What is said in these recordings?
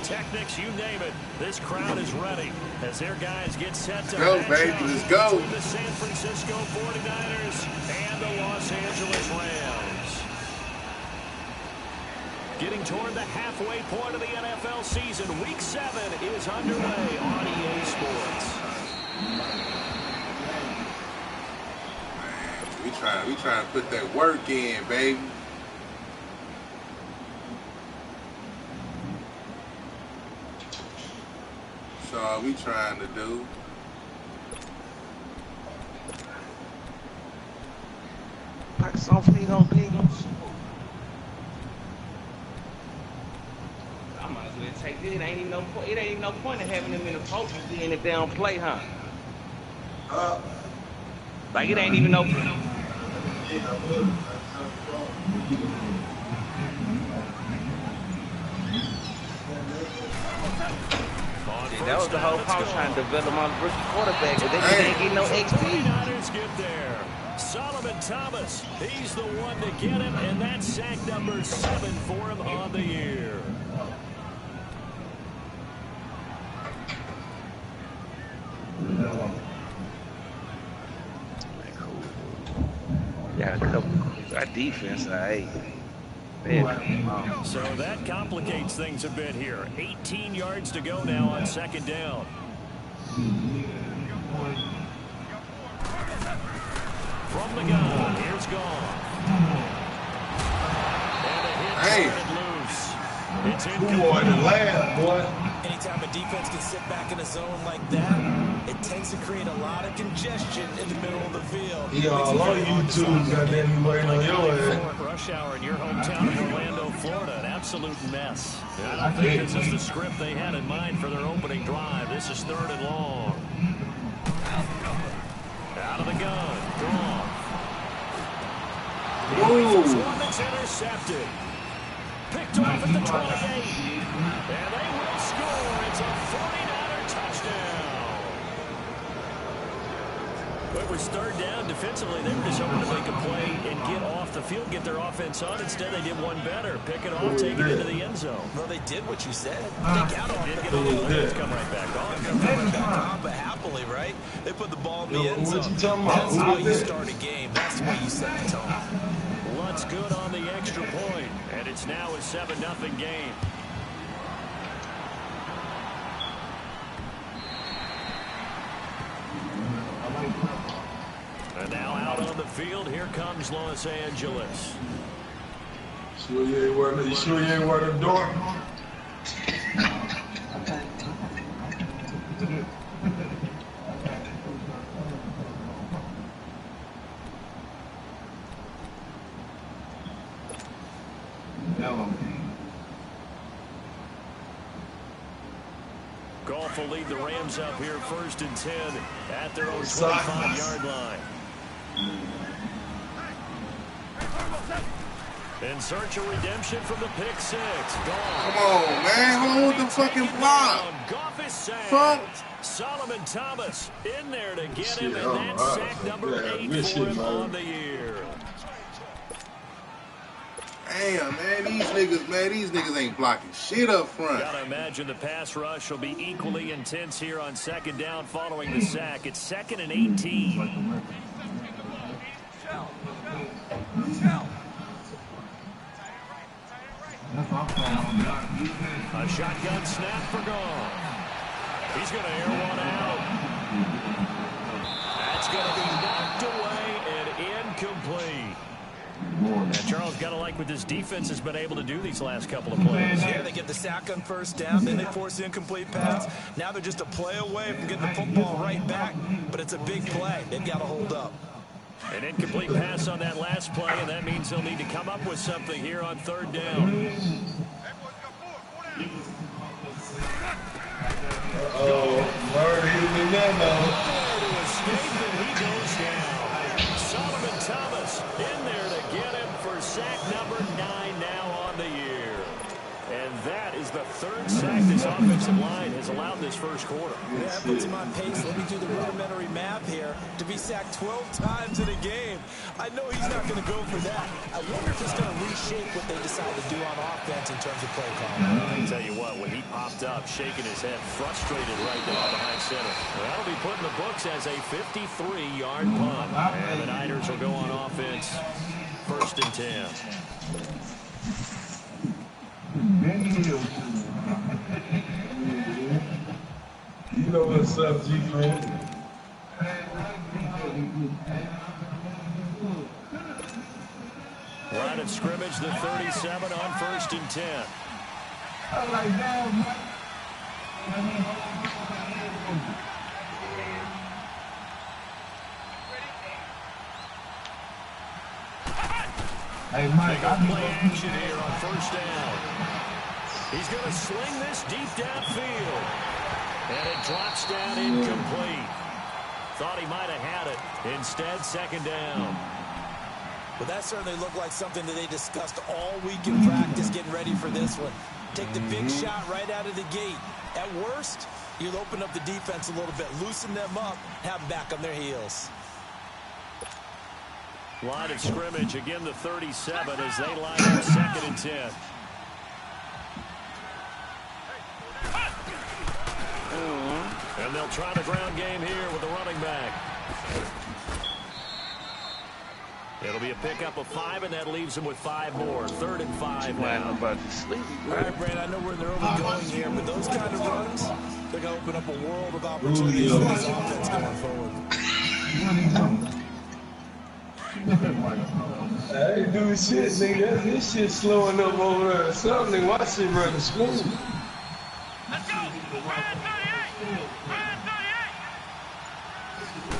pyrotechnics, you name it. This crowd is ready as their guys get set to go, baby. Let's go. Between the San Francisco 49ers and the Los Angeles Rams. Getting toward the halfway point of the NFL season, Week 7 is underway on EA Sports. We trying to put that work in, baby. So all we trying to do. Like something on Eagles. I might as well take it. It ain't even no point in having them in the post in the damn play, huh? Like it ain't even no. That was the whole point, trying to develop on the rookie quarterback, but they didn't get no XP. 49ers get there. Solomon Thomas, he's the one to get him, and that's sack number 7 for him on the year. Yeah, our defense, hey. So that complicates things a bit here. 18 yards to go now on second down. From the gun, here's Gone. And a hit loose. It's incomplete. Anytime a defense can sit back in a zone like that, it tends to create a lot of congestion in the middle of the field. Yeah, a lot of YouTubers got that waiting on your ass. Rush hour in your hometown of Orlando, Florida. An absolute mess. I don't think this is the script they had in mind for their opening drive. This is 3rd and long. Out of the gun. Gone. This one that's intercepted. Picked off at the 28. And they will score. It's a 49er touchdown. But it was 3rd down. Defensively, they were just hoping to make a play and get off the field, get their offense on. Instead, they did one better. Pick it off, take it into the end zone. Well, they did what you said. They got off the field. Let's come right back on. But happily, right? They put the ball in the end zone. What you talking about? That's how you start a game. That's the way you set the tone. Luntz good on the extra point, and it's now a 7-0 game. And now out on the field, here comes Los Angeles. You sure you ain't wearing the door? Goff will lead the Rams up here 1st and 10 at their own 25-yard line. In search of redemption from the pick 6. Goff. Come on, man. Hold the fucking block. Goff is sacked. Fuck. Solomon Thomas in there to get him, and that's sack number 8 for him on the year. Damn, man, these niggas ain't blocking shit up front. Gotta imagine the pass rush will be equally intense here on 2nd down following the sack. It's 2nd and 18. A shotgun snap for Gone. He's gonna air one out. That's gonna be knocked away and incomplete. Now, Charles, got to like what this defense has been able to do these last couple of plays. Yeah, they get the sack on 1st down, then they force the incomplete pass. Now they're just a play away from getting the football right back, but it's a big play. They've got to hold up. An incomplete pass on that last play, and that means they'll need to come up with something here on 3rd down. Word, he's in there now. To escape, and he goes down. Solomon Thomas in there to get him for sack number 9 now on the year. And that is the 3rd sack this offensive line has allowed this 1st quarter. Yeah, that puts him on pace. Let me do the rudimentary math here. To be sacked 12 times in a game, I know he's not going to go for that. I wonder if it's going to reshape what they decide to do on offense in terms of play calling. I tell you what, when he popped up, shaking his head, frustrated right there behind center. Well, that'll be put in the books as a 53-yard punt. And the Niners will go on offense, 1st and 10. You know what's up, G-Man. Line of scrimmage, the 37 on 1st and 10. Hey, Mike, They go play action here on 1st down. He's going to sling this deep downfield. And it drops down incomplete. Thought he might have had it. Instead, 2nd down. Well, that certainly looked like something that they discussed all week in practice, getting ready for this one. Take the big shot right out of the gate. At worst, you'll open up the defense a little bit, loosen them up, have them back on their heels. Line of scrimmage, again the 37 as they line up 2nd and 10. And they'll try the ground game here with the running back. It'll be a pickup of 5, and that leaves them with 5 more. 3rd and 5 now. I'm about to sleep. All right, Brand, I know we're in the early going here, but those kind of runs, they're going to open up a world of opportunities for this offense going forward. I ain't doing shit, nigga. This shit slowing up over there or something. Watch shit running smooth. Let's go! Brand 38! Brand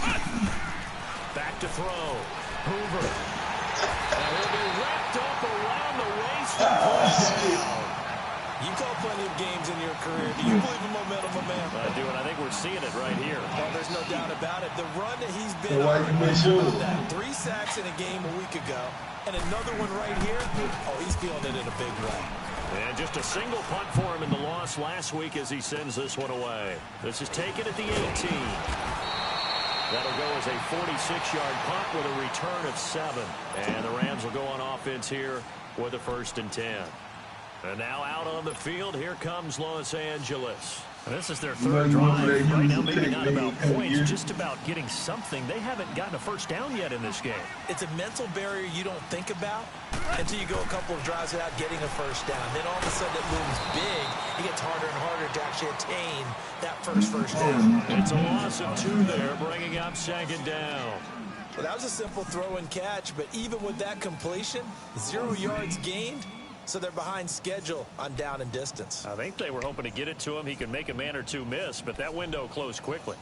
38! Back to throw. Hoover. And he'll be wrapped up around the waist. You call plenty of games in your career. Do you believe in momentum, my man? I do, and I think we're seeing it right here. Oh, there's no doubt about it. The run that he's been why you make sure? that 3 sacks in a game a week ago, and another one right here. Oh, he's feeling it in a big way. And just a single punt for him in the loss last week as he sends this one away. This is taken at the 18. That'll go as a 46-yard punt with a return of 7. And the Rams will go on offense here with a 1st and 10. And now out on the field, here comes Los Angeles. And this is their 3rd drive. Right now, maybe not about points, just about getting something. They haven't gotten a 1st down yet in this game. It's a mental barrier you don't think about until you go a couple of drives without getting a 1st down. Then all of a sudden it looms big. It gets harder and harder to actually attain that first down. It's a loss of 2 there, bringing up 2nd down. Well, that was a simple throw and catch, but even with that completion, 0 yards gained. So they're behind schedule on down and distance. I think they were hoping to get it to him. He can make a man or 2 miss, but that window closed quickly.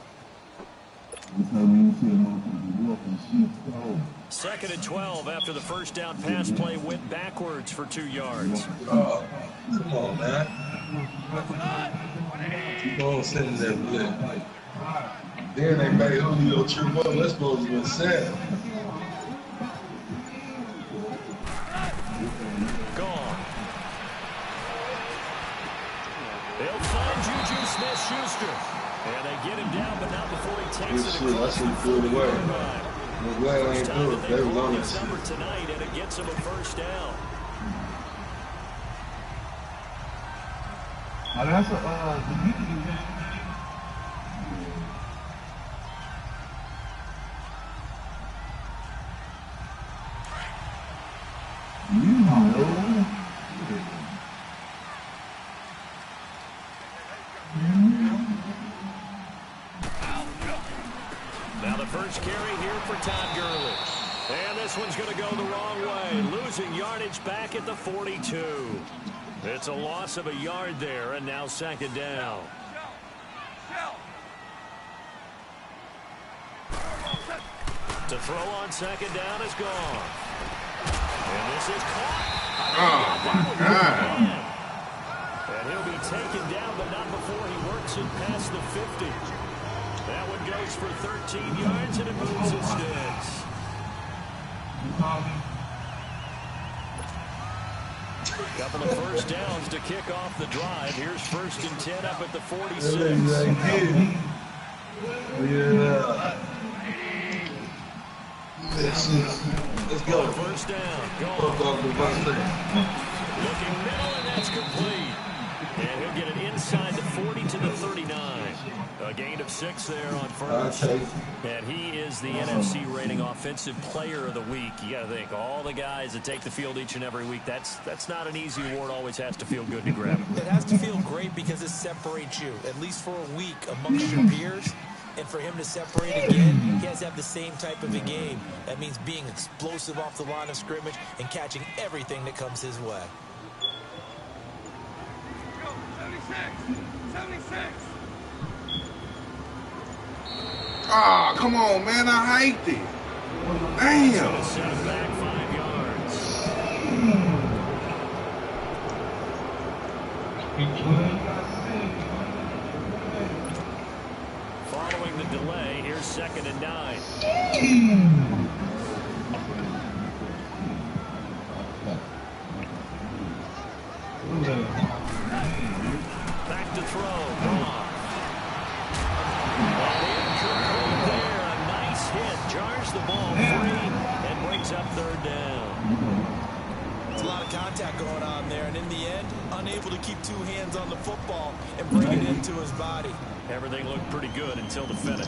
2nd and 12 after the 1st down pass play went backwards for 2 yards. Come on, man. Keep on sending that blitz. Then they made Julio trip up. Let's go to the 7. They'll find Juju Smith-Schuster. And they get him down, but not before he takes it across the 40-yard line. I'm glad I ain't do it. They was on his number tonight, and it gets him a 1st down. Now the first carry here for Todd Gurley. And this one's going to go the wrong way, losing yardage back at the 42. It's a loss of a yard there, and now 2nd down. To throw on 2nd down is gone. And this is caught. Oh, my God. And he'll be taken down, but not before he works it past the 50. That one goes for 13 yards, and it moves his sticks. Couple of 1st downs to kick off the drive. Here's 1st and 10 up at the 46. Yeah. Let's go. 1st down. Go. Looking middle, and that's complete. And They'll get it inside the 40 to the 39. A gain of 6 there on first. And he is the NFC rating offensive player of the week. You got to think, all the guys that take the field each and every week, that's not an easy award. Always has to feel good to grab. It has to feel great because it separates you, at least for a week, amongst your peers. And for him to separate again, he has to have the same type of a game. That means being explosive off the line of scrimmage and catching everything that comes his way. 76. Ah, come on, man. I hate it. Damn. Set it back 5 yards. Following the delay, here's 2nd and 9. Back to throw. Gone. There, a nice hit. Jars the ball free and brings up 3rd down. There's a lot of contact going on there, and in the end, unable to keep 2 hands on the football and bring it into his body. Everything looked pretty good until the finish.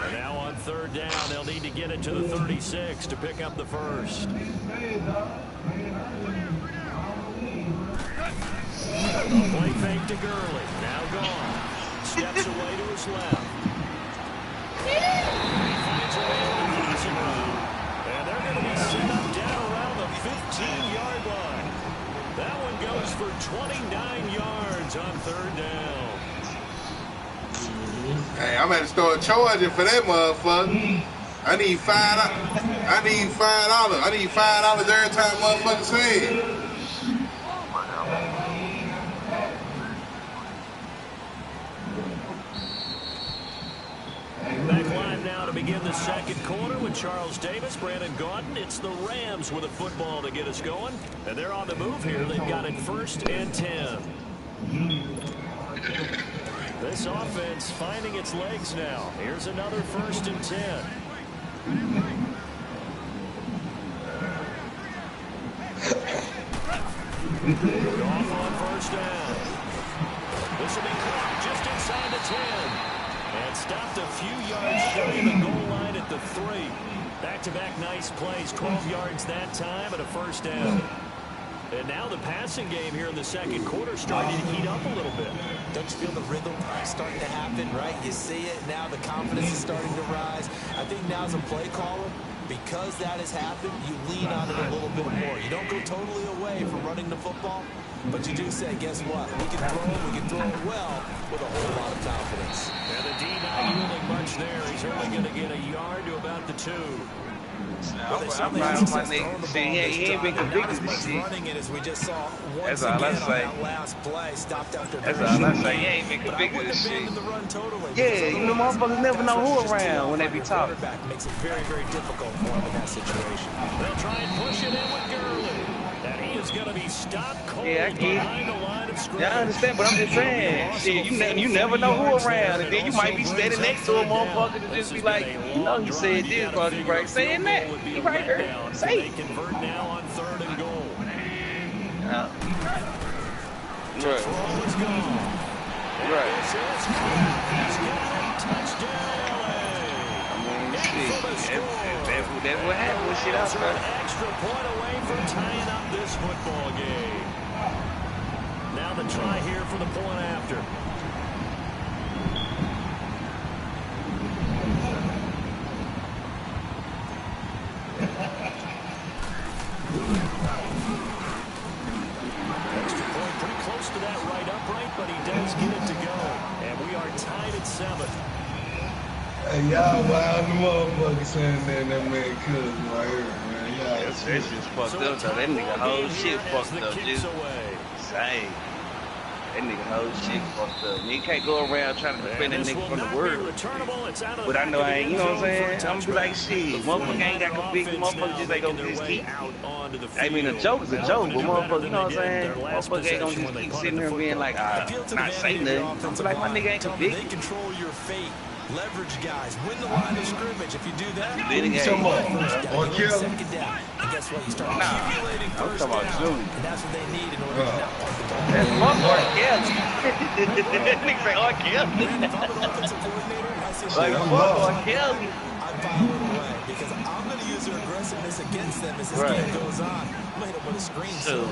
And now on 3rd down, they'll need to get it to the 36 to pick up the first. A play fake to Gurley. Now gone. Steps away to his left. He finds a way on the crossing route. And they're going to be set up down around the 15-yard line. That one goes for 29 yards on 3rd down. Hey, I'm going to start charging for that motherfucker. I need $5. I need $5 every time motherfucker say it. Back live now to begin the 2nd quarter with Charles Davis, Brandon Gaudin. It's the Rams with a football to get us going. And they're on the move here. They've got it 1st and 10. This offense finding its legs now. Here's another 1st and 10. Off on 1st down. This will be caught just inside the 10. And stopped a few yards shy of the goal line at the 3. Back-to-back nice plays. 12 yards that time and a 1st down. And now the passing game here in the 2nd quarter starting to heat up a little bit. Don't you feel the rhythm starting to happen, right? You see it now, the confidence is starting to rise. I think now as a play caller, because that has happened, you lean on it a little bit more. You don't go totally away from running the football, but you do say, guess what? We can throw it well with a whole lot of confidence. And the D not yielding much there. He's only going to get a yard to about the 2. Well, I'm right on my nigga. See, he ain't been convicted this shit. Running it as we just saw once That's all I again say. on that last play. Stopped after That's all I say. He ain't been convicted this shit. Yeah, you know, motherfuckers never know who around when they be talking. Makes it very, very difficult for him in that situation. They'll try and push it in with Gurley. And he is going to be stopped cold behind the line of scrimmage. Yeah, I understand, but I'm just saying, shit, you never know who around, and then you might be standing next to a motherfucker to just be like, you know, you said this, but you right saying that. You right here. Say it. They convert now on 3rd and goal. Right. Throw is gone. Right. This is he's got it. Touchdown, I mean, LA. shit, that's what happened with shit out An there. extra point away from tying up this football game. Now the try here for the point after. Extra point pretty close to that right upright, but he does get it to go. And we are tied at 7. Hey, y'all wild the motherfucker saying that man cousin right here, man. Y'all That shit's fucked up, though. That nigga whole shit fucked up, dude. Same. That nigga whole shit fucked up. You can't go around trying to defend that nigga from the word. But I know I ain't, you know what I'm saying? I'm gonna be like, shit, motherfucker ain't got convicted. Motherfucker just ain't gonna just keep. I mean, a joke is a joke, but motherfucker, you know what I'm saying? Motherfucker ain't gonna just keep sitting there being like, not saying nothing. I'm like, my nigga ain't convicted. They control your fate Leverage guys. Win the line of scrimmage. If you do that, Come on. Or kill. second down. And guess what? You start accumulating first down. And that's what they need in order to not punt the ball. That's fuck R. Kelly. Nigga say R. Kelly. If I'm an offensive coordinator, I say, Like, fuck R. Kelly. I file it away because I'm going to use their aggressiveness against them as this game goes on. I'm going to hit them with a screen. So.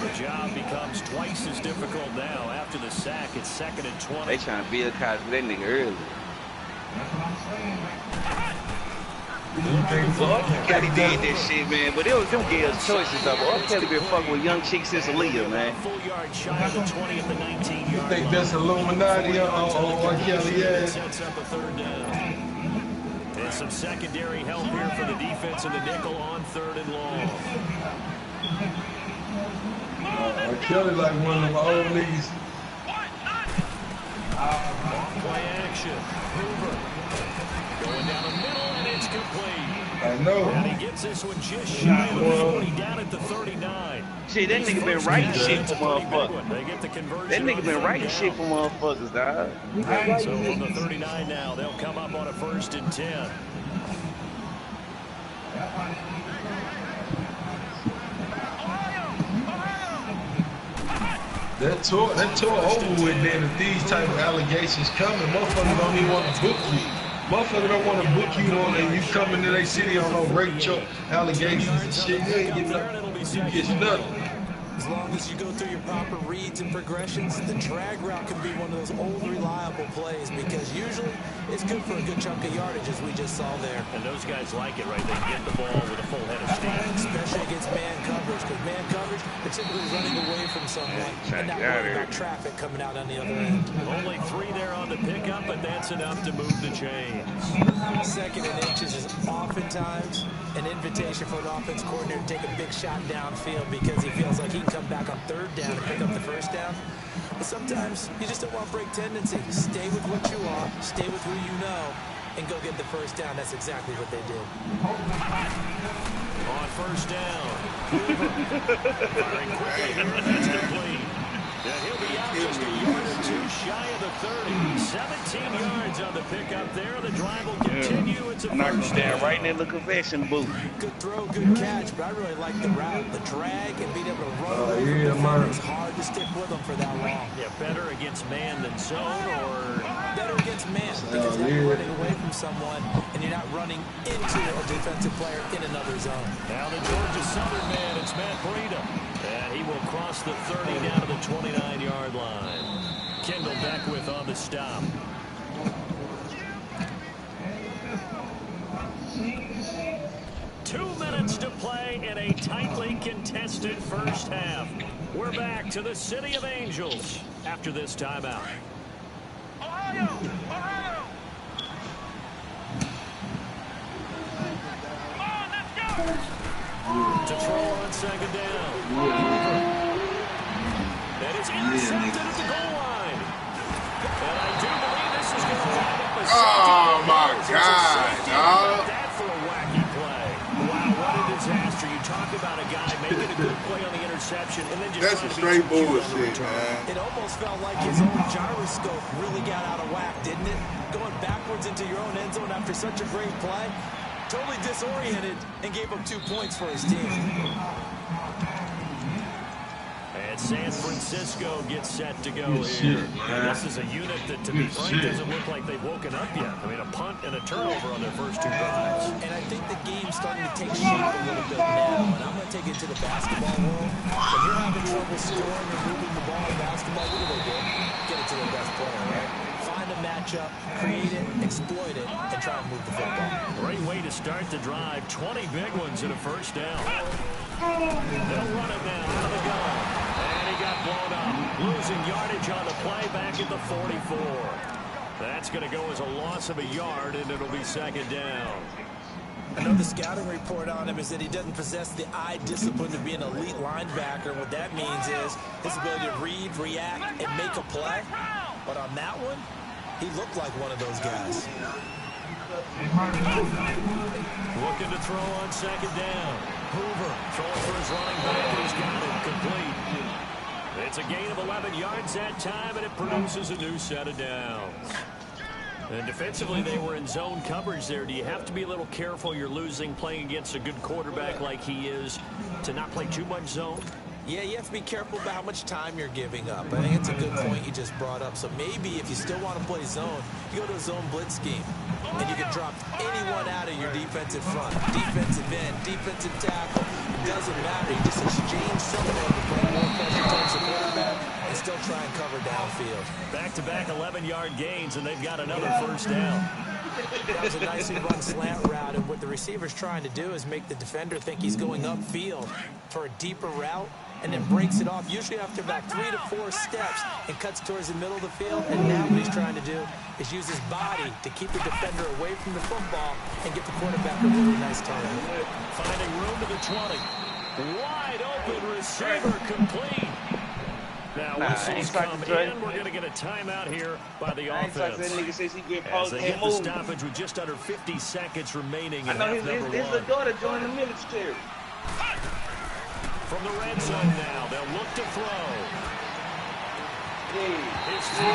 The job becomes twice as difficult now. After the sack, it's 2nd and 20. They trying to build cars for that nigga early. Kelly did that shit, man. But it was them girls' choices, though. R. Kelly been fucking with young chicks since Aaliyah, man. Full yard shy of the 20 at the 19-yard line. I think that's Illuminati on R. Kelly, yeah. Sets up a 3rd down. And some secondary help here for the defense in the nickel on 3rd and long. R. Kelly like one of the old niggas. Play action. Hoover. Going down the middle, and it's complete. I know. And he gets this one just shy of the 40, down at the 39. Shit, that nigga been writing shit for motherfuckers. They get the conversion. That nigga been writing shit for motherfuckers, dog. So from the 39 now, they'll come up on a 1st and 10. That tour over with then if these type of allegations coming. Motherfuckers don't even want to book you. Motherfuckers don't want to book you on and you come into their city on no rape allegations and shit. You ain't getting nothing. You get nothing. As long as you go through your proper reads and progressions, the drag route can be one of those old reliable plays because usually it's good for a good chunk of yardage as we just saw there. And those guys like it, right? They get the ball with a full head of steam. Especially against man coverage, because man coverage, they're typically running away from someone and not worrying about traffic coming out on the other end. Only 3 there on the pickup, but that's enough to move the chains. 2nd and inches is oftentimes an invitation for an offense coordinator to take a big shot downfield because he feels like he can come back on 3rd down and pick up the 1st down. But sometimes you just don't want break tendency. Stay with what you are, stay with who you know, and go get the 1st down. That's exactly what they did. On 1st down, firing quickly here, and it's complete. And he'll be out just a yard or 2 shy of the 30. 17 yards on the pickup there. The drive will continue. It's a Knocked first him down down. right in the confession booth. Good throw, good catch, but I really like the route, the drag, and being able to run away from defenders. It's hard to stick with them for that long. Yeah, better against man than zone, or better against man because now you're running away from someone and you're not running into a defensive player in another zone. Now the Georgia Southern man, it's Matt Breida. And he will cross the 30 down to the 29-yard line. Kendall Beckwith on the stop. Two minutes to play in a tightly contested first half. We're back to the City of Angels after this timeout. Ohio! Ohio! Come on, let's go! To throw on 2nd down. That is intercepted at the goal line. And I do believe this is going to wind up a Oh my God, dog. That for a wacky play. Wow, what a disaster. You talk about a guy making a good play on the interception and then just That's some straight bullshit, man. It almost felt like his own gyroscope really got out of whack, didn't it? Going backwards into your own end zone after such a great play. Totally disoriented and gave up 2 points for his team. And San Francisco gets set to go here. This is a unit that, to be frank, doesn't look like they've woken up yet. I mean, a punt and a turnover on their first 2 drives. And I think the game's starting to take shape a little bit now. And I'm going to take it to the basketball world. When you're having trouble scoring or moving the ball in basketball, what do? Get it to the best player, right? Find a matchup, create it, exploit it, and try and move the football. Great way to start the drive. 20 big ones and a first down. They'll run it now out of the gun. And he got blown up. Losing yardage on the play back at the 44. That's going to go as a loss of a yard, and it'll be 2nd down. I know the scouting report on him is that he doesn't possess the eye discipline to be an elite linebacker. What that means is his ability to read, react, and make a play. But on that one, he looked like one of those guys. Looking to throw on second down. Hoover throwing for his running back, and he's got it complete. It's a gain of 11 yards that time, and it produces a new set of downs. And defensively, they were in zone coverage there. Do you have to be a little careful? You're losing playing against a good quarterback like he is to not play too much zone? Yeah, you have to be careful about how much time you're giving up. I think it's a good point you just brought up. So maybe if you still want to play zone, you go to a zone blitz scheme. And you can drop anyone out of your defensive front. Defensive end, defensive tackle. It doesn't matter. You just exchange someone to play more pressure towards the quarterback and still try and cover downfield. Back-to-back 11-yard gains, and they've got another first down. That was a nicely run slant route, and what the receiver's trying to do is make the defender think he's going upfield for a deeper route, and then breaks it off, usually after about 3 to 4 steps, and cuts towards the middle of the field. And now what he's trying to do is use his body to keep the defender away from the football and get the quarterback a really nice target. Finding room to the 20. Wide open receiver complete. Now whistles come in. We're going to get a timeout here by the offense. As they get the stoppage with just under 50 seconds remaining in half number 1. His little daughter joined the military. From the red zone now, they'll look to throw. His throw.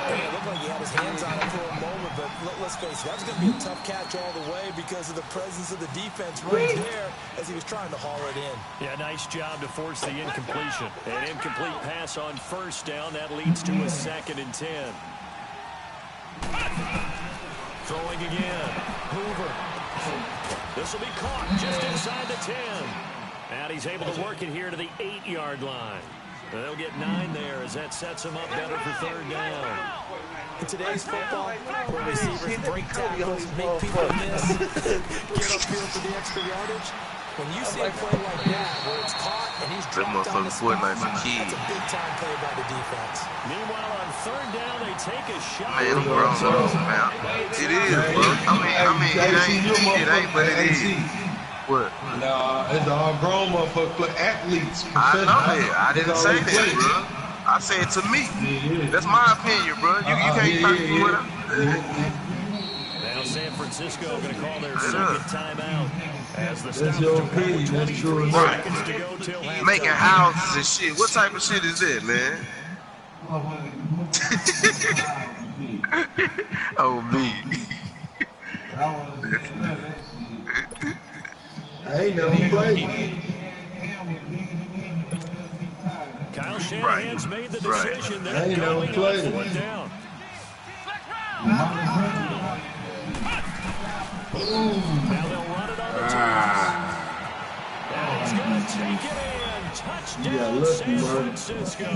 It looked like he had his hands on it for a moment, but let's face it, that was going to be a tough catch all the way because of the presence of the defense right there as he was trying to haul it in. Yeah, nice job to force the incompletion. An incomplete pass on first down. That leads to a 2nd and 10. Throwing again. Hoover. This will be caught just inside the 10. And he's able to work it here to the 8-yard line. They'll get 9 there as that sets him up better for 3rd down. In today's football, where receivers break tackles, make people miss, get upfield for the extra yardage, when you see a play like that where it's caught and he's dropped on the spot, that's a big-time play by the defense. Meanwhile, on 3rd down, they take a shot. Man, them grown ups, man. It is, bro. I mean, it ain't, but it is. What? Nah, it's all grown motherfuckers, athletes. I know that. I didn't say that, bro. I said to me. That's my opinion, bro. You can't talk to me with it. Now San Francisco going to call their 2nd timeout as the That's your opinion. That's true. seconds to go till halftime. Making houses and shit. What type of shit is that, man? Oh, me. I ain't never played. Kyle Shanahan's made the decision. I They're ain't never going on played. 4th down. Now they'll run it on the toss. And he's going to take it in. Touchdown, San Francisco.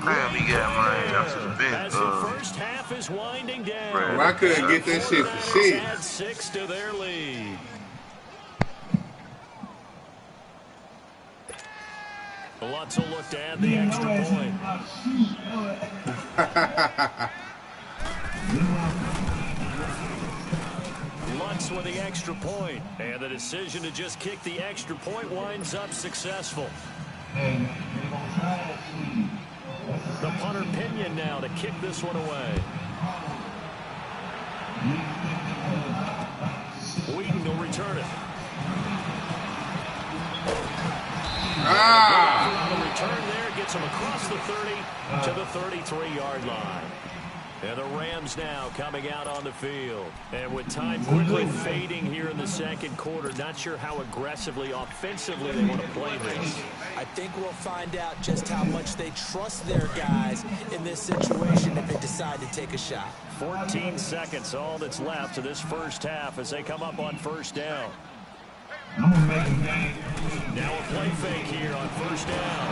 Damn, he got mine out to the bench. As the first half is winding down. Well, I couldn't get that shit for shit. Add 6 to their lead. Lutz will look to add the extra point. Lutz with the extra point. And the decision to just kick the extra point winds up successful. The punter Pinion now to kick this one away. Wheaton will return it. On the return there, gets him across the 30 to the 33-yard line. And the Rams now coming out on the field. And with time quickly fading here in the 2nd quarter, not sure how aggressively, offensively they want to play this. I think we'll find out just how much they trust their guys in this situation if they decide to take a shot. 14 seconds, all that's left to this first half as they come up on 1st down. Now a play fake here on 1st down.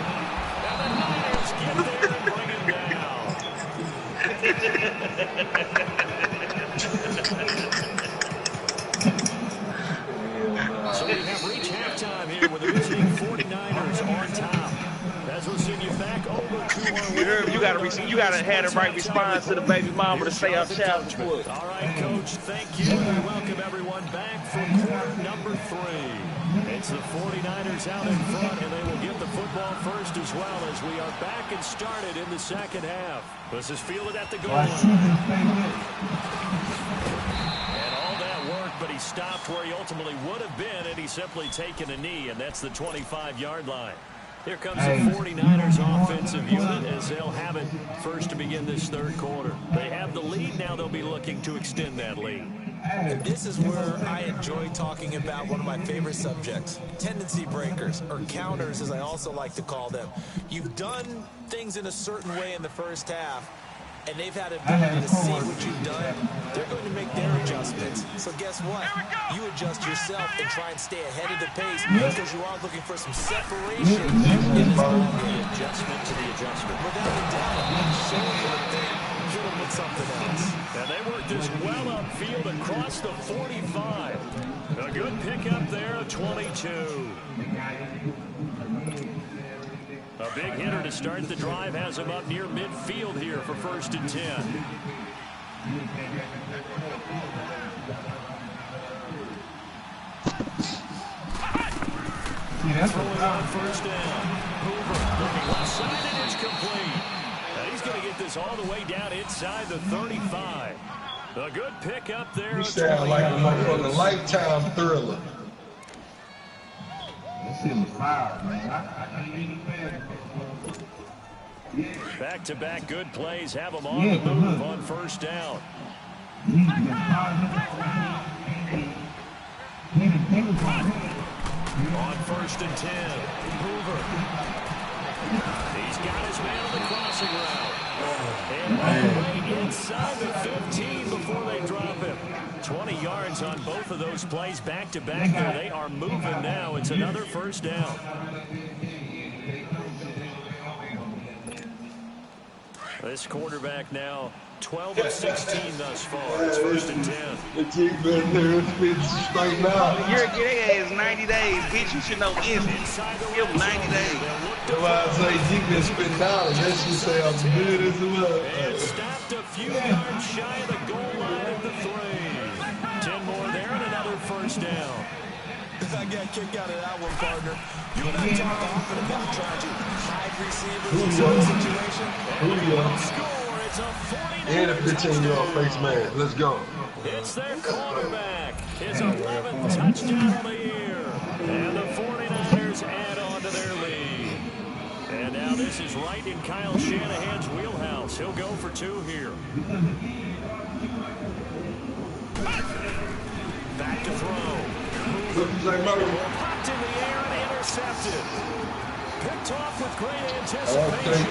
And the Niners get there and bring him down. So we have reached halftime here with the visiting 49ers on top. As we'll send you back over to our You gotta have the right response to the baby mama to stay off child support. All right, Coach, thank you. We welcome everyone back for quarter number 3. It's the 49ers out in front, and they will get the football first as well as we are back and started in the second half. This is fielded at the goal line. And all that worked, but he stopped where he ultimately would have been, and he's simply taken a knee, and that's the 25-yard line. Here comes the 49ers offensive unit as they'll have it first to begin this third quarter. They have the lead. Now they'll be looking to extend that lead. And this is where I enjoy talking about one of my favorite subjects, tendency breakers, or counters as I also like to call them. You've done things in a certain way in the first half, and they've had an ability to see what you've done. They're going to make their adjustments. So guess what? You adjust yourself and try and stay ahead of the pace because you are looking for some separation in this ball game. Adjustment to the adjustment. Without a doubt, show them what they hit them with something else. And they worked this well upfield across the 45. A good pickup there, a 22. A big hitter to start the drive has him up near midfield here for 1st and 10. Throwing on 1st down. Hoover looking left side, and it's complete. Now he's going to get this all the way down inside the 35. A good pickup there. You sound like a motherfucking Lifetime thriller. Back-to-back good plays have them on the move on 1st down. On 1st and 10, Hoover. He's got his man on the crossing route. And all the way inside the 15 before they drop him. 20 yards on both of those plays back-to-back there. They are moving now. It's another 1st down. This quarterback now 12 of 16 thus far. It's 1st and 10. The chick been there straight now. Your ass 90 days, bitch. You should know instant. Give 90 days. That's why I say Jeep been spitting dollars. That shit say I'm good as well. And stopped a few yards shy of the goal line at the 3. 10 more there and another 1st down. I got kicked out of that one, partner. You and I talk often about trying to hide receivers in certain situation. Score, it's a 49. And a 15-yard face man. Let's go. It's their quarterback. His 11th touchdown of the year. And the 49ers add on to their lead. And now this is right in Kyle Shanahan's wheelhouse. He'll go for 2 here. Back to throw. Popped in the air and intercepted. Picked off with great anticipation.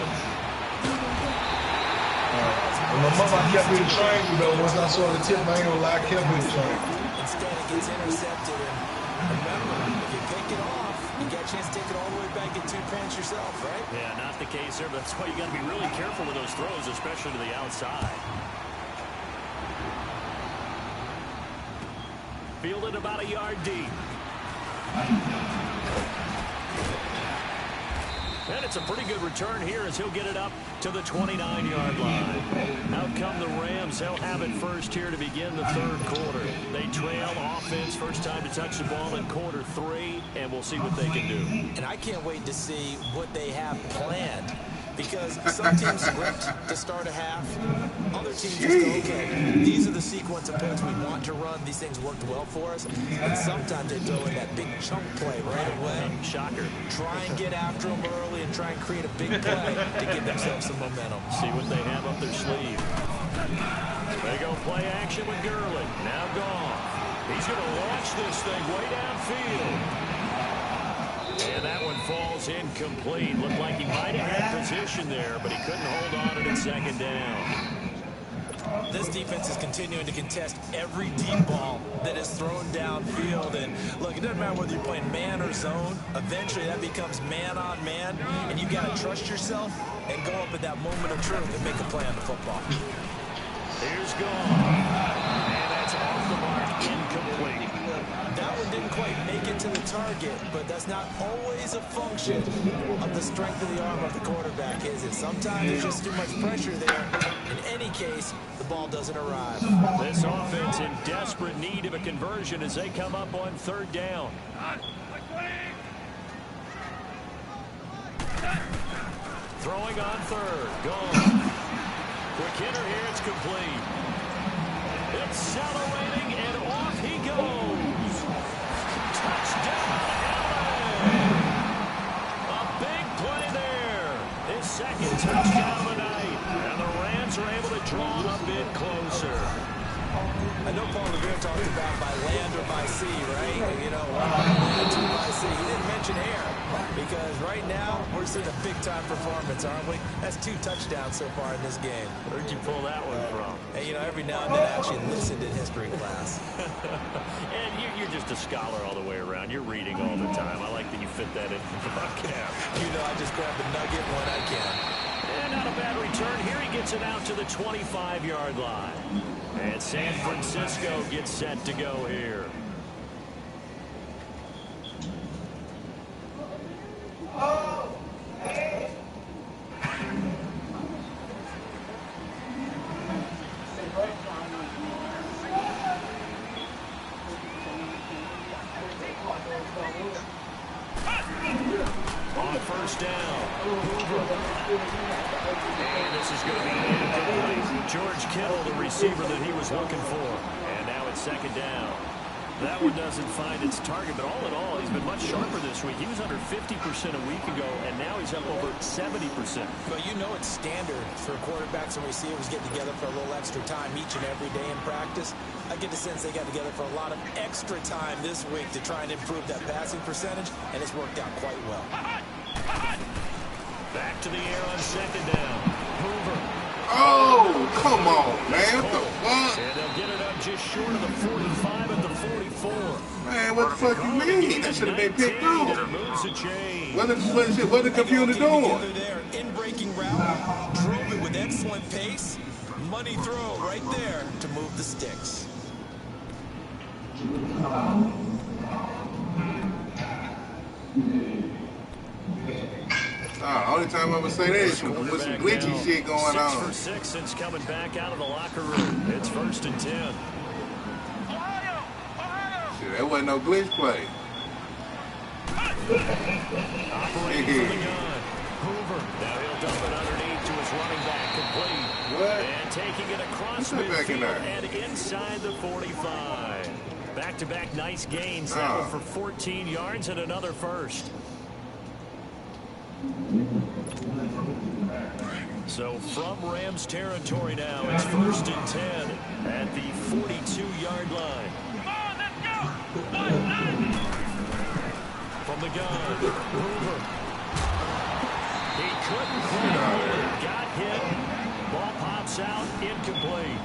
My mama kept me in triangle though. Once I saw the tip, I ain't gonna lie, I kept me in triangle. Instead, it gets intercepted. And remember, if you pick it off, you get a chance to take it all the way back, get 2 points yourself, right? Yeah, not the case there, but that's why you got to be really careful with those throws, especially to the outside. Fielded about a yard deep. And it's a pretty good return here as he'll get it up to the 29-yard line. Out come the Rams. They'll have it first here to begin the third quarter. They trail offense, first time to touch the ball in quarter 3, and we'll see what they can do. And I can't wait to see what they have planned. Because some teams script to start a half, other teams just go, okay, these are the sequence of plays we want to run. These things worked well for us. And sometimes they throw in that big chunk play right away. Shocker. Try and get after them early and try and create a big play to give themselves some momentum. See what they have up their sleeve. They go play action with Gurley. Now gone. He's going to launch this thing way downfield. And that one falls incomplete. Looked like he might have had position there, but he couldn't hold on to it 2nd down. This defense is continuing to contest every deep ball that is thrown downfield. And look, it doesn't matter whether you're playing man or zone. Eventually, that becomes man on man, and you got to trust yourself and go up at that moment of truth and make a play on the football. Here's gone. And that's off the mark, incomplete. That one didn't quite make it to the target, but that's not always a function of the strength of the arm of the quarterback, is it? Sometimes there's just too much pressure there. In any case, the ball doesn't arrive. This offense in desperate need of a conversion as they come up on 3rd down. Throwing on third. Gone. Quick hitter here. It's complete. Accelerating, and off he goes. Touchdown, LA. A big play there. His second touchdown of the night. And the Rams are able to draw it a bit closer. I know Paul Revere talked about by land or by sea, right? You know, one by land, two by sea. He didn't mention air because right now we're seeing a big-time performance, aren't we? That's 2 touchdowns so far in this game. Where'd you pull that one from? Hey, you know, every now and then I actually listened in history class. And you're just a scholar all the way around. You're reading all the time. I like that you fit that in the broadcast. You know, I just grab the nugget when I can. And not a bad return. Here he gets it out to the 25-yard line. And San Francisco gets set to go here. On first down, and this is going to be incomplete. George Kittle, the receiver that he was looking for. And now it's second down. That one doesn't find its target, but all in all, he's been much sharper this week. He was under 50% a week ago, and now he's up over 70%. But you know it's standard for quarterbacks and receivers getting together for a little extra time each and every day in practice. I get the sense they got together for a lot of extra time this week to try and improve that passing percentage, and it's worked out quite well. Back to the air on second down. Hoover. Oh, come on, man. What the fuck? And they'll get it up just short of the 45 at the 44. Man, what the fuck you mean? That should have been picked off. Moves the chain. What the computer doing? There, in-breaking route, drove it with excellent pace. Money throw right there to move the sticks. Only time I would say that is with some glitchy shit going on. 6 for 6 since coming back out of the locker room. It's 1st and 10. Shit, that wasn't no glitch play. Operating from the gun. Hoover. Now he'll dump it underneath to his running back. Complete. What? And taking it across midfield and inside the 45. Back-to-back nice gains. That one for 14 yards and another first. So from Rams territory now, it's 1st and 10 at the 42-yard line. Come on, let's go! From the gun, Hoover. He couldn't clear it. Got hit. Ball pops out, incomplete.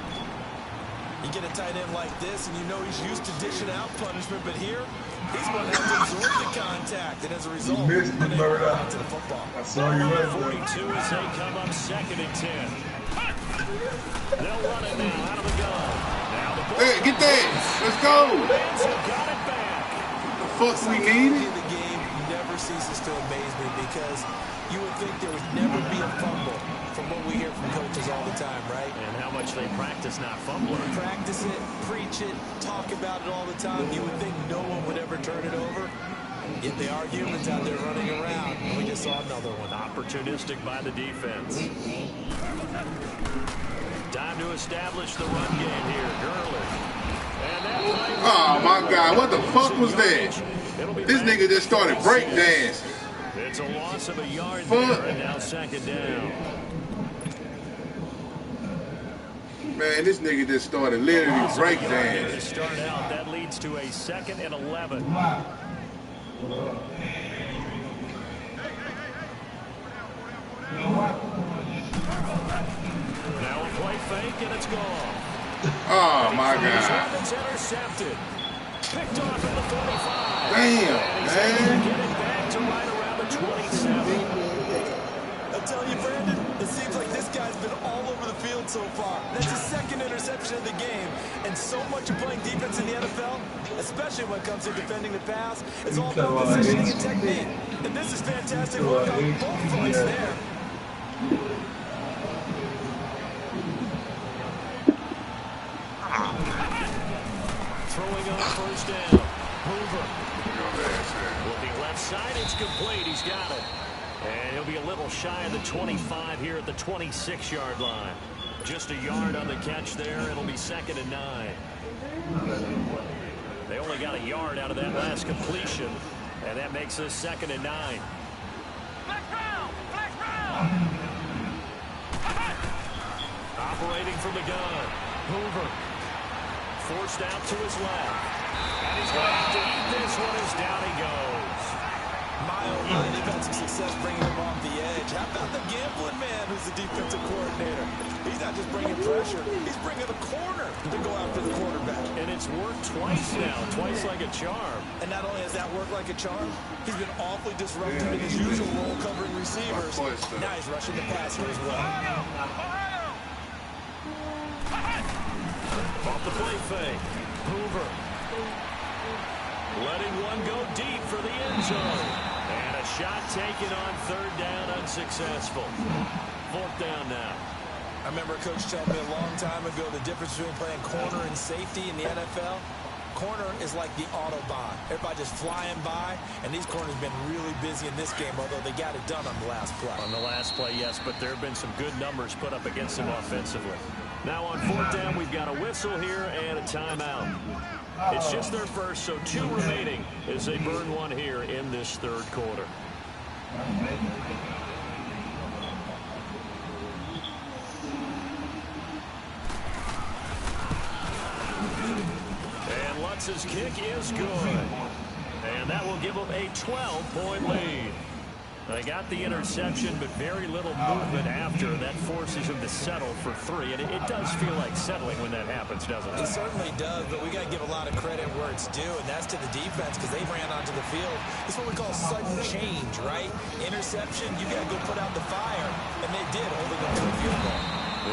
You get a tight end like this, and you know he's used to dishing out punishment, but here, he's going to have to absorb the contact, and as a result, he's going to go out to the football. I saw you right 42 as they come up 2nd and 10. They'll run it now out of the gun. Now the ball. Hey, get that. Let's go. Rams have got it back. The fuck we needed? The game never ceases to amaze me because you would think there would never be a fumble from what we hear from coaches all the time, right? And how much they practice not fumbling. Practice it, preach it, talk about it all the time. You would think no one would ever turn it over. Yet they are humans out there running around. And we just saw another one. Opportunistic by the defense. Time to establish the run game here. Gurley. And that play. Oh, my God. What the fuck was that? This nigga just started breakdancing. It's a loss of a yard there, and now 2nd down. Man, this nigga just started literally breakdancing. To start out, that leads to a 2nd and 11. Now a play fake, and it's gone. Oh, my God. Robbins intercepted. Picked off at the 45. Damn, man. Getting back to right around the 27. I'll tell you, Brandon, it seems like this guy's been all over the field so far. That's his 2nd interception of the game. And so much of playing defense in the NFL, especially when it comes to defending the pass, is all about positioning and technique. And this is fantastic work on both fronts there. Throwing on 1st down. Hoover. Looking left side, it's complete. He's got it. And he'll be a little shy of the 25 here at the 26-yard line. Just a yard on the catch there. It'll be 2nd and 9. They only got a yard out of that last completion, and that makes us 2nd and 9. Operating from the gun, Hoover. Forced out to his left. And he's going to eat this one as down he goes. They've had some success bringing him off the edge. How about the gambling man who's the defensive coordinator? He's not just bringing pressure, he's bringing a corner to go after the quarterback. And it's worked twice now, twice like a charm. And not only has that worked like a charm, he's been awfully disruptive in his usual role covering receivers. Now he's rushing the passer as well. Off the play fake, Hoover. Letting one go deep for the end zone. And a shot taken on 3rd down, unsuccessful. 4th down now. I remember a coach telling me a long time ago the difference between playing corner and safety in the NFL. Corner is like the Autobahn. Everybody just flying by, and these corners have been really busy in this game, although they got it done on the last play. On the last play, yes, but there have been some good numbers put up against them offensively. Now on 4th down, we've got a whistle here and a timeout. It's just their first, so 2 remaining as they burn one here in this 3rd quarter. And Lutz's kick is good. And that will give them a 12-point lead. They got the interception, but very little movement after. That forces him to settle for 3. And it does feel like settling when that happens, doesn't it? It certainly does, but we got to give a lot of credit where it's due, and that's to the defense because they ran onto the field. It's what we call sudden change, right? Interception, you got to go put out the fire, and they did, holding them to a field goal.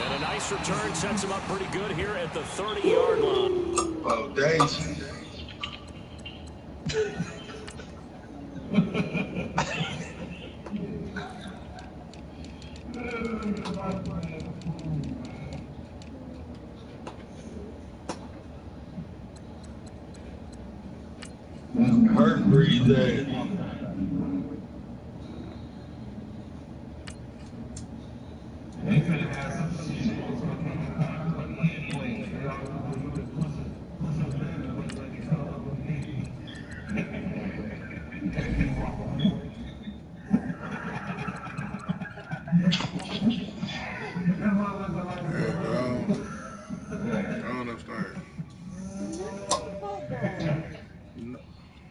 And a nice return sets him up pretty good here at the 30-yard line. Oh, danger. Hurt breathe that.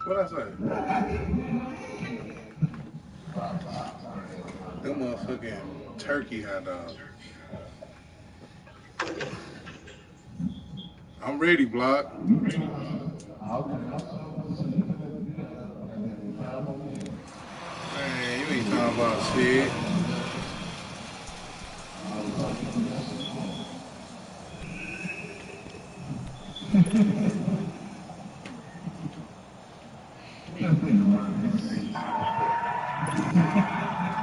What I say? Them motherfucking turkey hot dogs. I'm ready, Block. Man, you ain't talking about shit.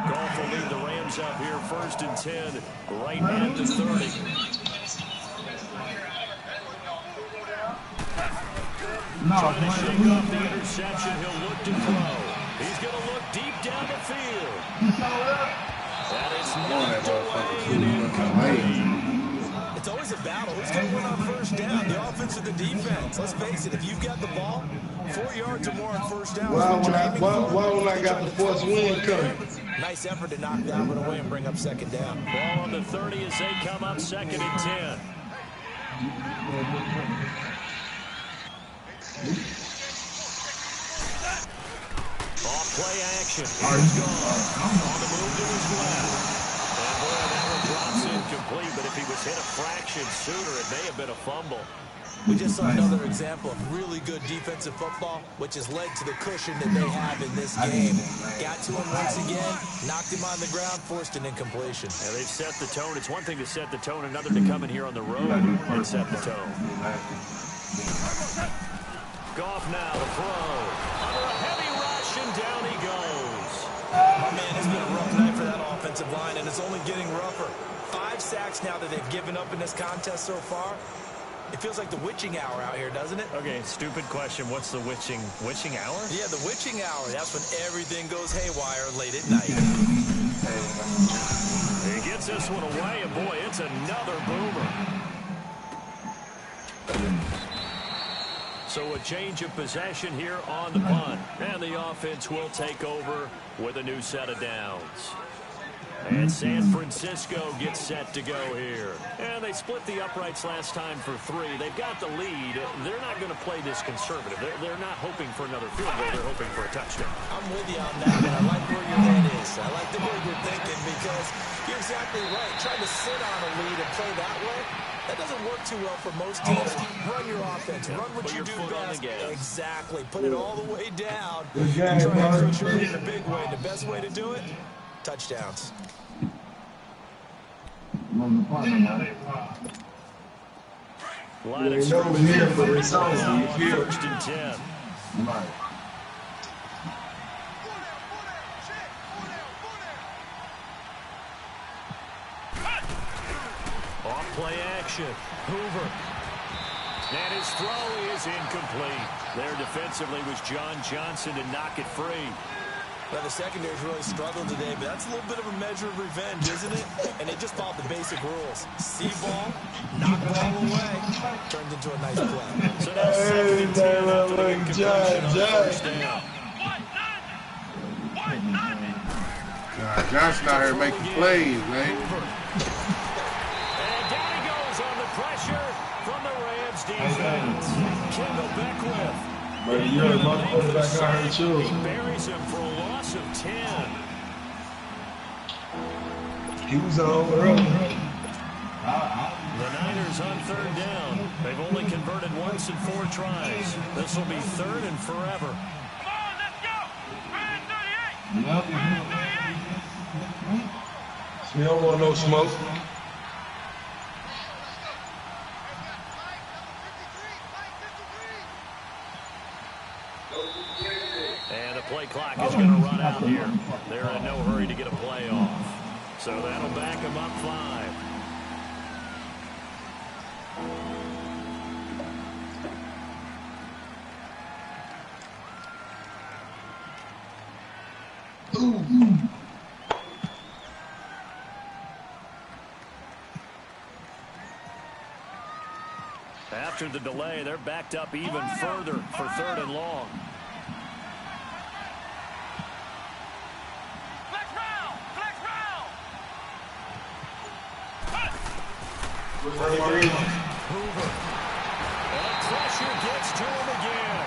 Goff will lead the Rams up here 1st and 10, right at the 30. Trying to shake off the interception, he'll look to throw. He's going to look deep down the field. That is knocked away and incomplete. It's always a battle. Who's going to win on 1st down? The offense or the defense? Let's face it, if you've got the ball, 4 yards or more on 1st down. Why when I got the force wind coming? Nice effort to knock that one away and bring up 2nd down. Ball on the 30 as they come up 2nd and 10. Off play action. He's gone. On the move to his left. And boy, that one drops incomplete, but if he was hit a fraction sooner, it may have been a fumble. We just saw another example of really good defensive football, which has led to the cushion that they have in this game. Got to him once again, knocked him on the ground, forced an incompletion. Yeah, they've set the tone. It's one thing to set the tone, another to come in here on the road and set the tone. Goff now to throw. Under a heavy rush, and down he goes. Oh, man, it's been a rough night for that offensive line, and it's only getting rougher. 5 sacks now that they've given up in this contest so far. It feels like the witching hour out here, doesn't it? Okay, stupid question. What's the witching hour? Yeah, the witching hour. That's when everything goes haywire late at night. He gets this one away, and boy, it's another boomer. So a change of possession here on the punt. And the offense will take over with a new set of downs. And San Francisco gets set to go here. And they split the uprights last time for 3. They've got the lead. They're not going to play this conservative. They're not hoping for another field goal. They're hoping for a touchdown. I'm with you on that, and I like where your head is. I like the way you're thinking because you're exactly right. Trying to sit on a lead and play that way, that doesn't work too well for most teams. Run your offense. Run what you do best. Exactly. Put it all the way down. And try to crush your lead in a big way. The best way to do it, touchdowns. Line of scrimmage on 1st and 10. Off play action. Hoover. And his throw is incomplete. There defensively was John Johnson to knock it free. Well, the secondary's really struggled today, but that's a little bit of a measure of revenge, isn't it? And they just followed the basic rules. See ball, knock ball away, turns into a nice play. So now 7 and 10 after the incompletion on first down. God, Johnson out here making plays, man. And down he goes on the pressure from the Rams defense. Kendall Beckwith. But you're my quarterback out here too. He buries him for a loss of 10. He was on early. The Niners on 3rd down. They've only converted once in 4 tries. This will be 3rd and forever. Come on, let's go. 38. We don't want no smoke. And the play clock is going to run out here. They're in no hurry to get a play off. So that'll back them up 5. After the delay, they're backed up even further for 3rd and long. Hoover. And pressure gets to him again.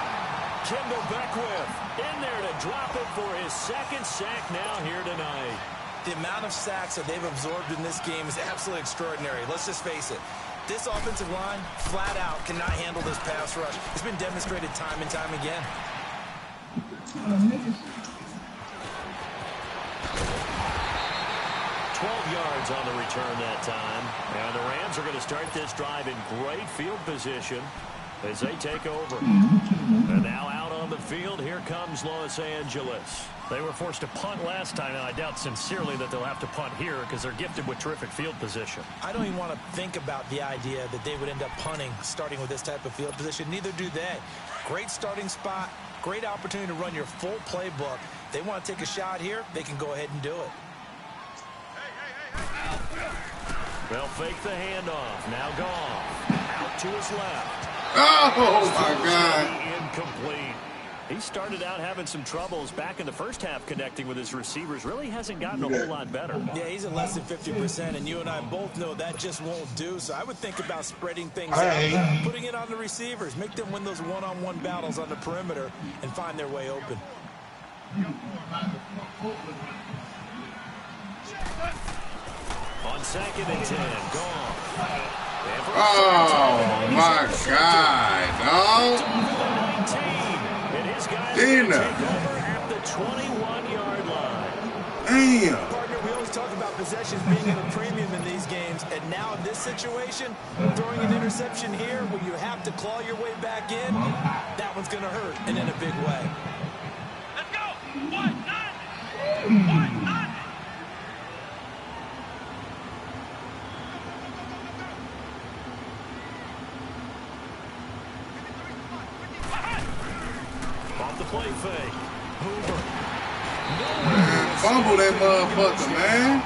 Kendall Beckwith in there to drop it for his 2nd sack now here tonight. The amount of sacks that they've absorbed in this game is absolutely extraordinary. Let's just face it. This offensive line, flat out, cannot handle this pass rush. It's been demonstrated time and time again. 12 yards on the return that time. And the Rams are going to start this drive in great field position as they take over. And now out on the field, here comes Los Angeles. They were forced to punt last time, and I doubt sincerely that they'll have to punt here because they're gifted with terrific field position. I don't even want to think about the idea that they would end up punting starting with this type of field position. Neither do they. Great starting spot, great opportunity to run your full playbook. If they want to take a shot here, they can go ahead and do it. They'll fake the handoff. Now Goff out to his left. Oh, my God. Incomplete. He started out having some troubles back in the first half connecting with his receivers. Really hasn't gotten a whole lot better. Yeah, he's at less than 50%, and you and I both know that just won't do. So I would think about spreading things out, putting it on the receivers, make them win those one-on-one battles on the perimeter and find their way open. On 2nd and 10, Goff. Oh, my God, no. And his guys Dina. take over at the 21-yard line. Damn. Partner, we always talk about possessions being at a premium in these games, and now in this situation, throwing an interception here where you have to claw your way back in, that one's going to hurt, and in a big way. Let's go. 1-9. play fake. Hoover. Man, fumble that motherfucker, man.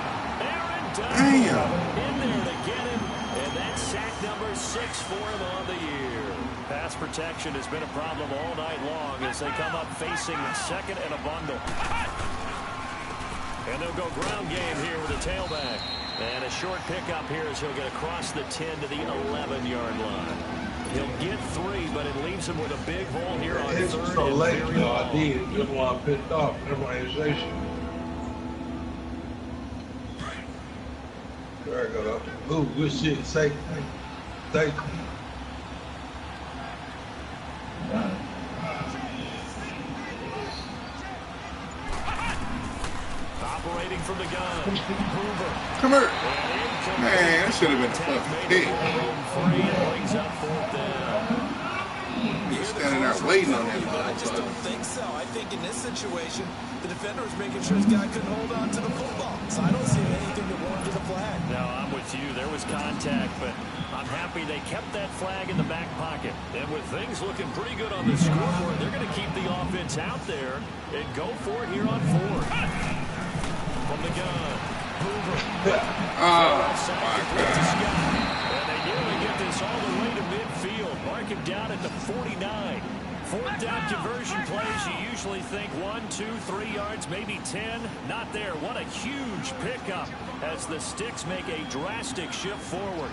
Damn. In there to get him, and that's sack number 6 for him on the year. Pass protection has been a problem all night long as they come up facing second and a bundle. And they'll go ground game here with a tailback. And a short pickup here as he'll get across the 10 to the 11-yard line. He'll get 3, but it leaves him with a big hole here on It's third so and late, very though. I long. did. That's why I picked off. That's my hesitation. There I go. Ooh, good shit. Safety. Operating from the gun. Hoover. Come here. Man, that should have been a fucking hit. Brings up 4th down. He's standing there waiting on that I just motherfucker. don't think so. I think in this situation, the defender was making sure his guy couldn't hold on to the football. So I don't see anything that warranted a flag. No, I'm with you. There was contact, but I'm happy they kept that flag in the back pocket. And with things looking pretty good on the scoreboard, they're going to keep the offense out there and go for it here on 4th. From the gun, Hoover. Oh, my God. And they nearly get this all the way to midfield. Mark him down at the 49. 4th down conversion plays, you usually think 1, 2, 3 yards, maybe 10. Not there. What a huge pickup as the Sticks make a drastic shift forward.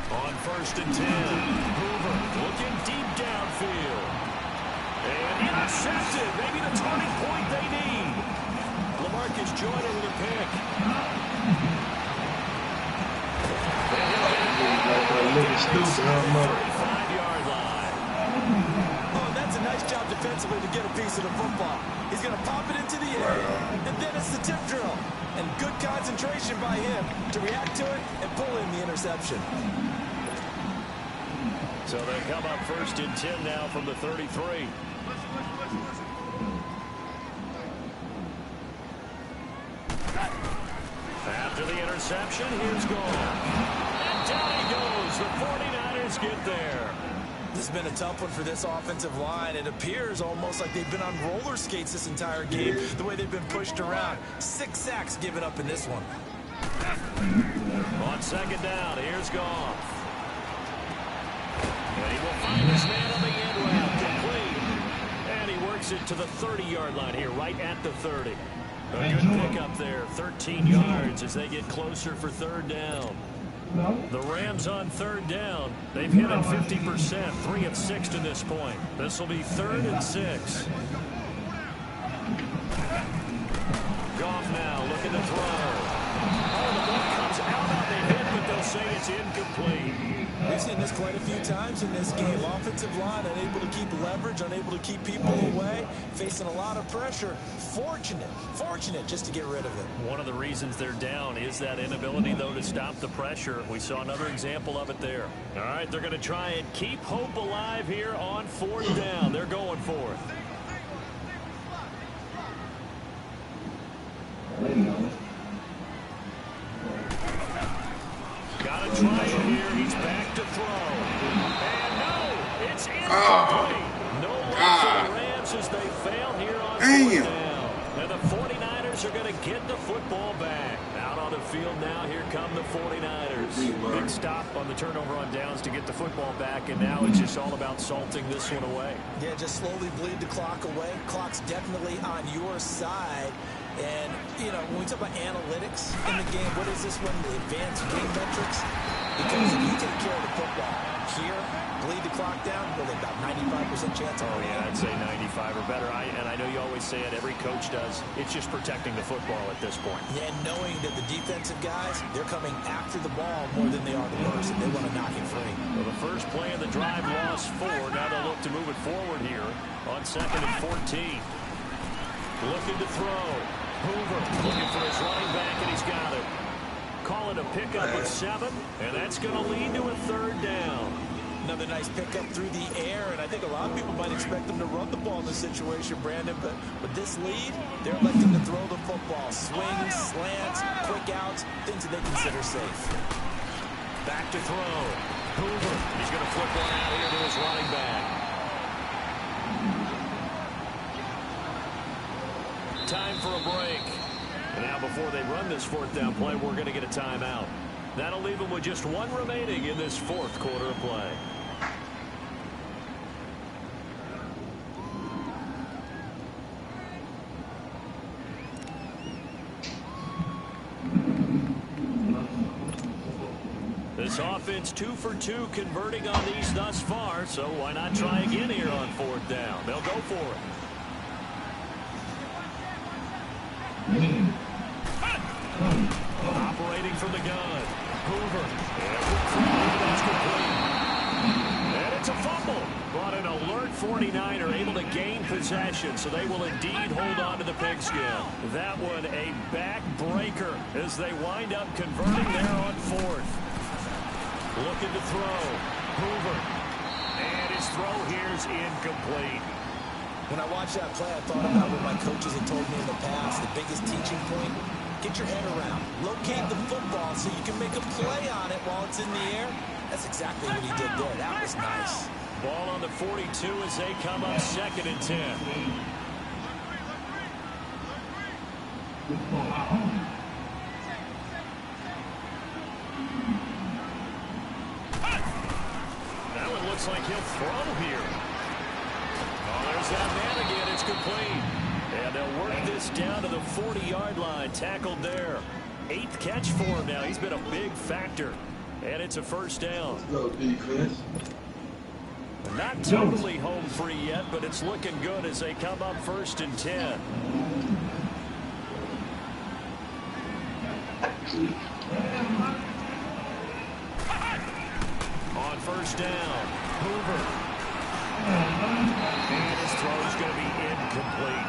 On 1st and 10, Hoover looking deep downfield. And intercepted. Maybe the turning point they need. LaMarcus Joyner with a pick. Oh, that's a nice job defensively to get a piece of the football. He's going to pop it into the air, and then it's the tip drill. And good concentration by him to react to it and pull in the interception. So they come up 1st and 10 now from the 33. After the interception, here's Gold. And down he goes. The 49ers get there. This has been a tough one for this offensive line. It appears almost like they've been on roller skates this entire game, the way they've been pushed around. 6 sacks given up in this one. On 2nd down, here's Goff. And he will find his man on the end route, complete. And he works it to the 30-yard line here, right at the 30. A good pickup there, 13 yards as they get closer for 3rd down. The Rams on 3rd down. They've hit it 50%, 3 of 6 to this point. This will be 3rd and 6. Goff now looking to throw. Oh, the ball comes out on the hit, but they'll say it's incomplete. We've seen this quite a few times in this game. Offensive line unable to keep leverage, unable to keep people away, facing a lot of pressure. Fortunate just to get rid of it. One of the reasons they're down is that inability, though, to stop the pressure. We saw another example of it there. All right, they're going to try and keep hope alive here on 4th down. They're going for it. Got to try it here. He's back to throw. And no, it's incomplete. No luck for the Rams as they fail here on 4th down. And the 49ers are going to get the football back. Out on the field now, here come the 49ers. Big stop on the turnover on downs to get the football back, and now it's just all about salting this one away. Yeah, just slowly bleed the clock away. Clock's definitely on your side. And, you know, when we talk about analytics in the game, what is this one? The advanced game metrics? Because if you take care of the football here, bleed the clock down, well, they've got 95% chance. Oh, yeah, I'd say 95 or better. And I know you always say it, every coach does. It's just protecting the football at this point. And knowing that the defensive guys, they're coming after the ball more than they are the person. They want to knock it free. Well, the first play of the drive lost 4. Now they'll look to move it forward here on 2nd and 14. Looking to throw. Hoover looking for his running back, and he's got it. Call it a pickup of 7, and that's going to lead to a 3rd down. Another nice pickup through the air, and I think a lot of people might expect them to run the ball in this situation, Brandon, but with this lead, they're electing to throw the football. Swings, slants, quick outs, things that they consider safe. Back to throw. Hoover, he's going to flip one out here to his running back. for a break. And now before they run this fourth down play, we're going to get a timeout. That'll leave them with just one remaining in this fourth quarter of play. This offense 2 for 2 converting on these thus far, so why not try again here on fourth down? They'll go for it. Operating from the gun. Hoover. That's complete. And it's a fumble. But an alert 49er able to gain possession, so they will indeed hold on to the pigskin. That one a backbreaker as they wind up converting there on fourth. Looking to throw. Hoover. And his throw here's incomplete. When I watched that play, I thought about what my coaches had told me in the past. The biggest teaching point, get your head around. Locate the football so you can make a play on it while it's in the air. That's exactly what he did there. That was nice. Ball on the 42 as they come up 2nd and 10. That one looks like he'll throw here. Oh, there's that man again. It's complete. And they'll work this down to the 40-yard line. Tackled there. 8th catch for him now. He's been a big factor. And it's a first down. Go defense. Not totally home free yet, but it's looking good as they come up 1st and 10. On first down, Hoover. And his throw is going to be incomplete.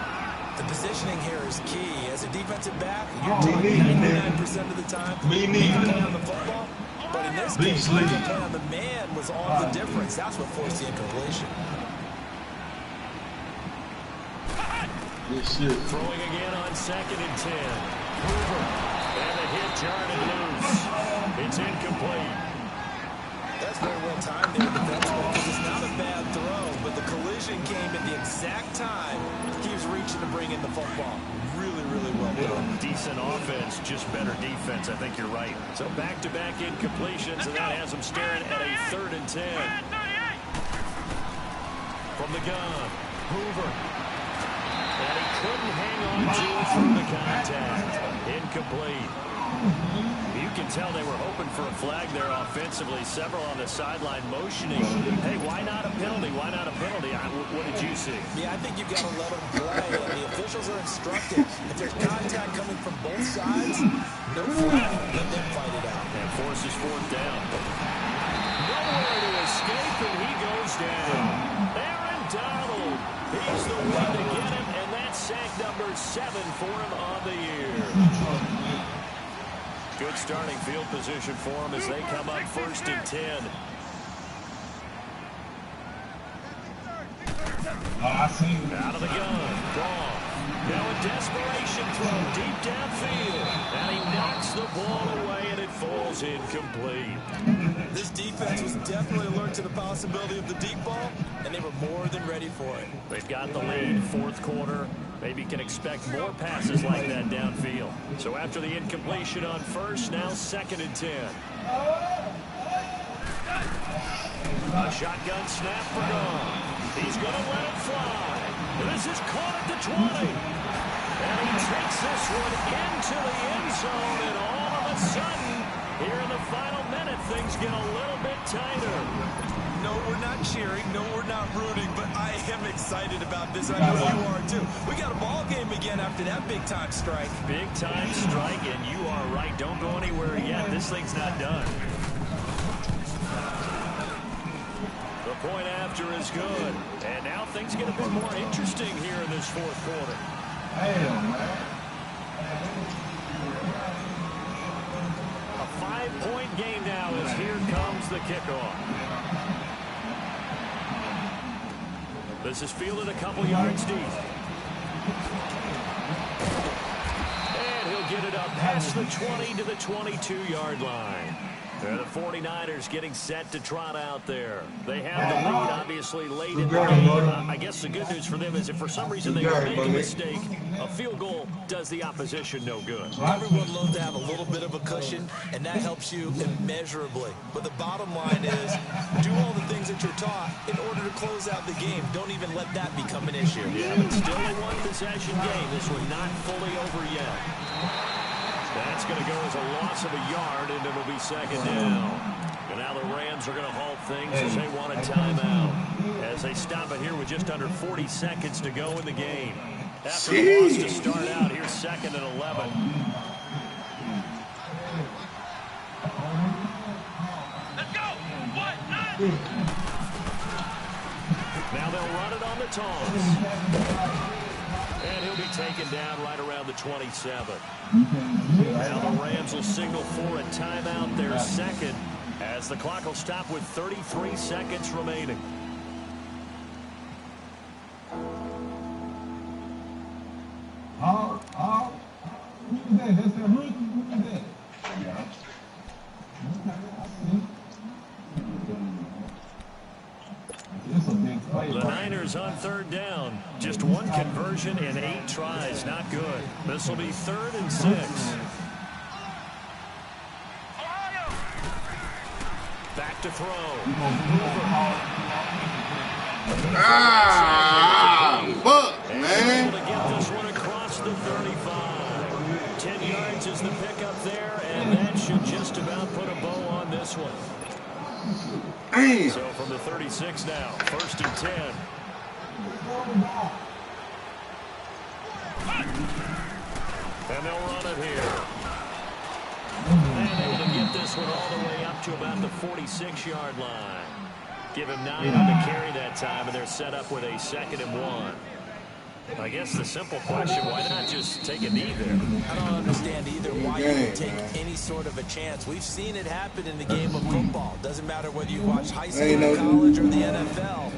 The positioning here is key. As a defensive back, you're doing 99% of the time. You can play on the football, but in this case, you can play on the man was all the difference. That's what forced the incompletion. Throwing again on 2nd and 10. Hoover. And the hit jarred loose. It's incomplete. That's very well timed there defensively because it's not a bad throw, but the collision came at the exact time he was reaching to bring in the football. Really, really well done. Decent offense, just better defense. I think you're right. So back-to-back incompletions, and that has them staring at a 3rd and 10. From the gun, Hoover. And he couldn't hang on to it from the contact. Incomplete. You can tell they were hoping for a flag there offensively. Several on the sideline motioning. Hey, why not a penalty? Why not a penalty? What did you see? Yeah, I think you've got to let them play. And the officials are instructed. If there's contact coming from both sides, no flag. Let them fight it out. And forces 4th down. Nowhere to escape, and he goes down. Aaron Donald. He's the one to get him, and that's sack number 7 for him on the year. Good starting field position for them as they come up 1st and 10. Out of the gun. Gone. Now a desperation throw deep downfield. And he knocks the ball away, and it falls incomplete. This defense was definitely alert to the possibility of the deep ball, and they were more than ready for it. They've got the lead, 4th quarter. Maybe can expect more passes like that downfield. So after the incompletion on 1st, now 2nd and 10. A shotgun snap for Gone. He's going to let it fly. This is caught at the 20. And he takes this one into the end zone, and all of a sudden, here in the final minute, things get a little bit tighter. No, we're not cheering. No, we're not rooting, but I am excited about this. I know you are, too. We got a ball game again after that big-time strike. Big-time strike, and you are right. Don't go anywhere yet. This thing's not done. The point after is good. And now things get a bit more interesting here in this 4th quarter. A 5-point game now as here comes the kickoff. This is fielded a couple yards deep. And he'll get it up past the 20 to the 22-yard line. The 49ers getting set to trot out there. They have the lead, obviously, late in the game. I guess the good news for them is if for some reason they make a mistake, a field goal does the opposition no good. Everyone loves to have a little bit of a cushion, and that helps you immeasurably. But the bottom line is, do all the things that you're taught in order to close out the game. Don't even let that become an issue. Yeah, but still a one-possession game. This one not fully over yet. That's going to go as a loss of a yard, and it'll be second down. And now the Rams are going to halt things as they want a timeout. As they stop it here with just under 40 seconds to go in the game. After the loss to start out, here's second and 11. Let's go. What? Now they'll run it on the toss. And he'll be taken down right around the 27. Now the Rams will signal for a timeout, their second, as the clock will stop with 33 seconds remaining. The Niners on third down. Just one conversion in 8 tries. Not good. This will be 3rd and 6. Back to throw. Fuck, And man. able to get this one across the 35. 10 yards is the pickup there, and that should just about put a bow on this one. Damn. So from the 36 now, 1st and 10. And they'll run it here. And able to get this one all the way up to about the 46-yard line. Give him 9 on the carry that time, and they're set up with a 2nd and 1. I guess the simple question, why not just take a knee there? I don't understand either why you would take any sort of a chance. We've seen it happen in the game of football. Doesn't matter whether you watch high school, college, or the NFL.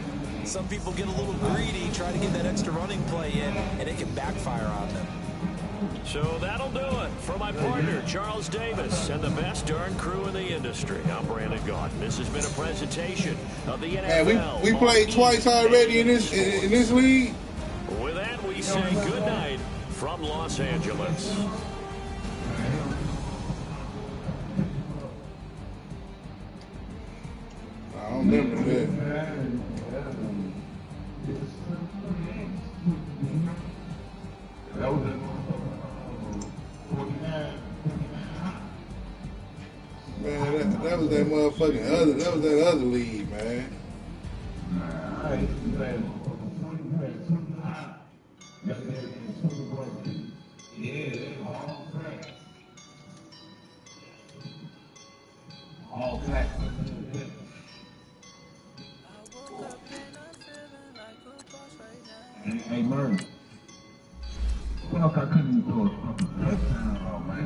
Some people get a little greedy, try to get that extra running play in, and it can backfire on them. So that'll do it for my partner, Charles Davis, and the best darn crew in the industry. I'm Brandon Gaunt. This has been a presentation of the NFL. Man, we played twice already in this league. With that, we say good night from Los Angeles. I don't remember that. Man, that was that motherfucking other. That was that other league, man. All black. Hey, Murray. Fuck, I couldn't even do a fucking touchdown, man.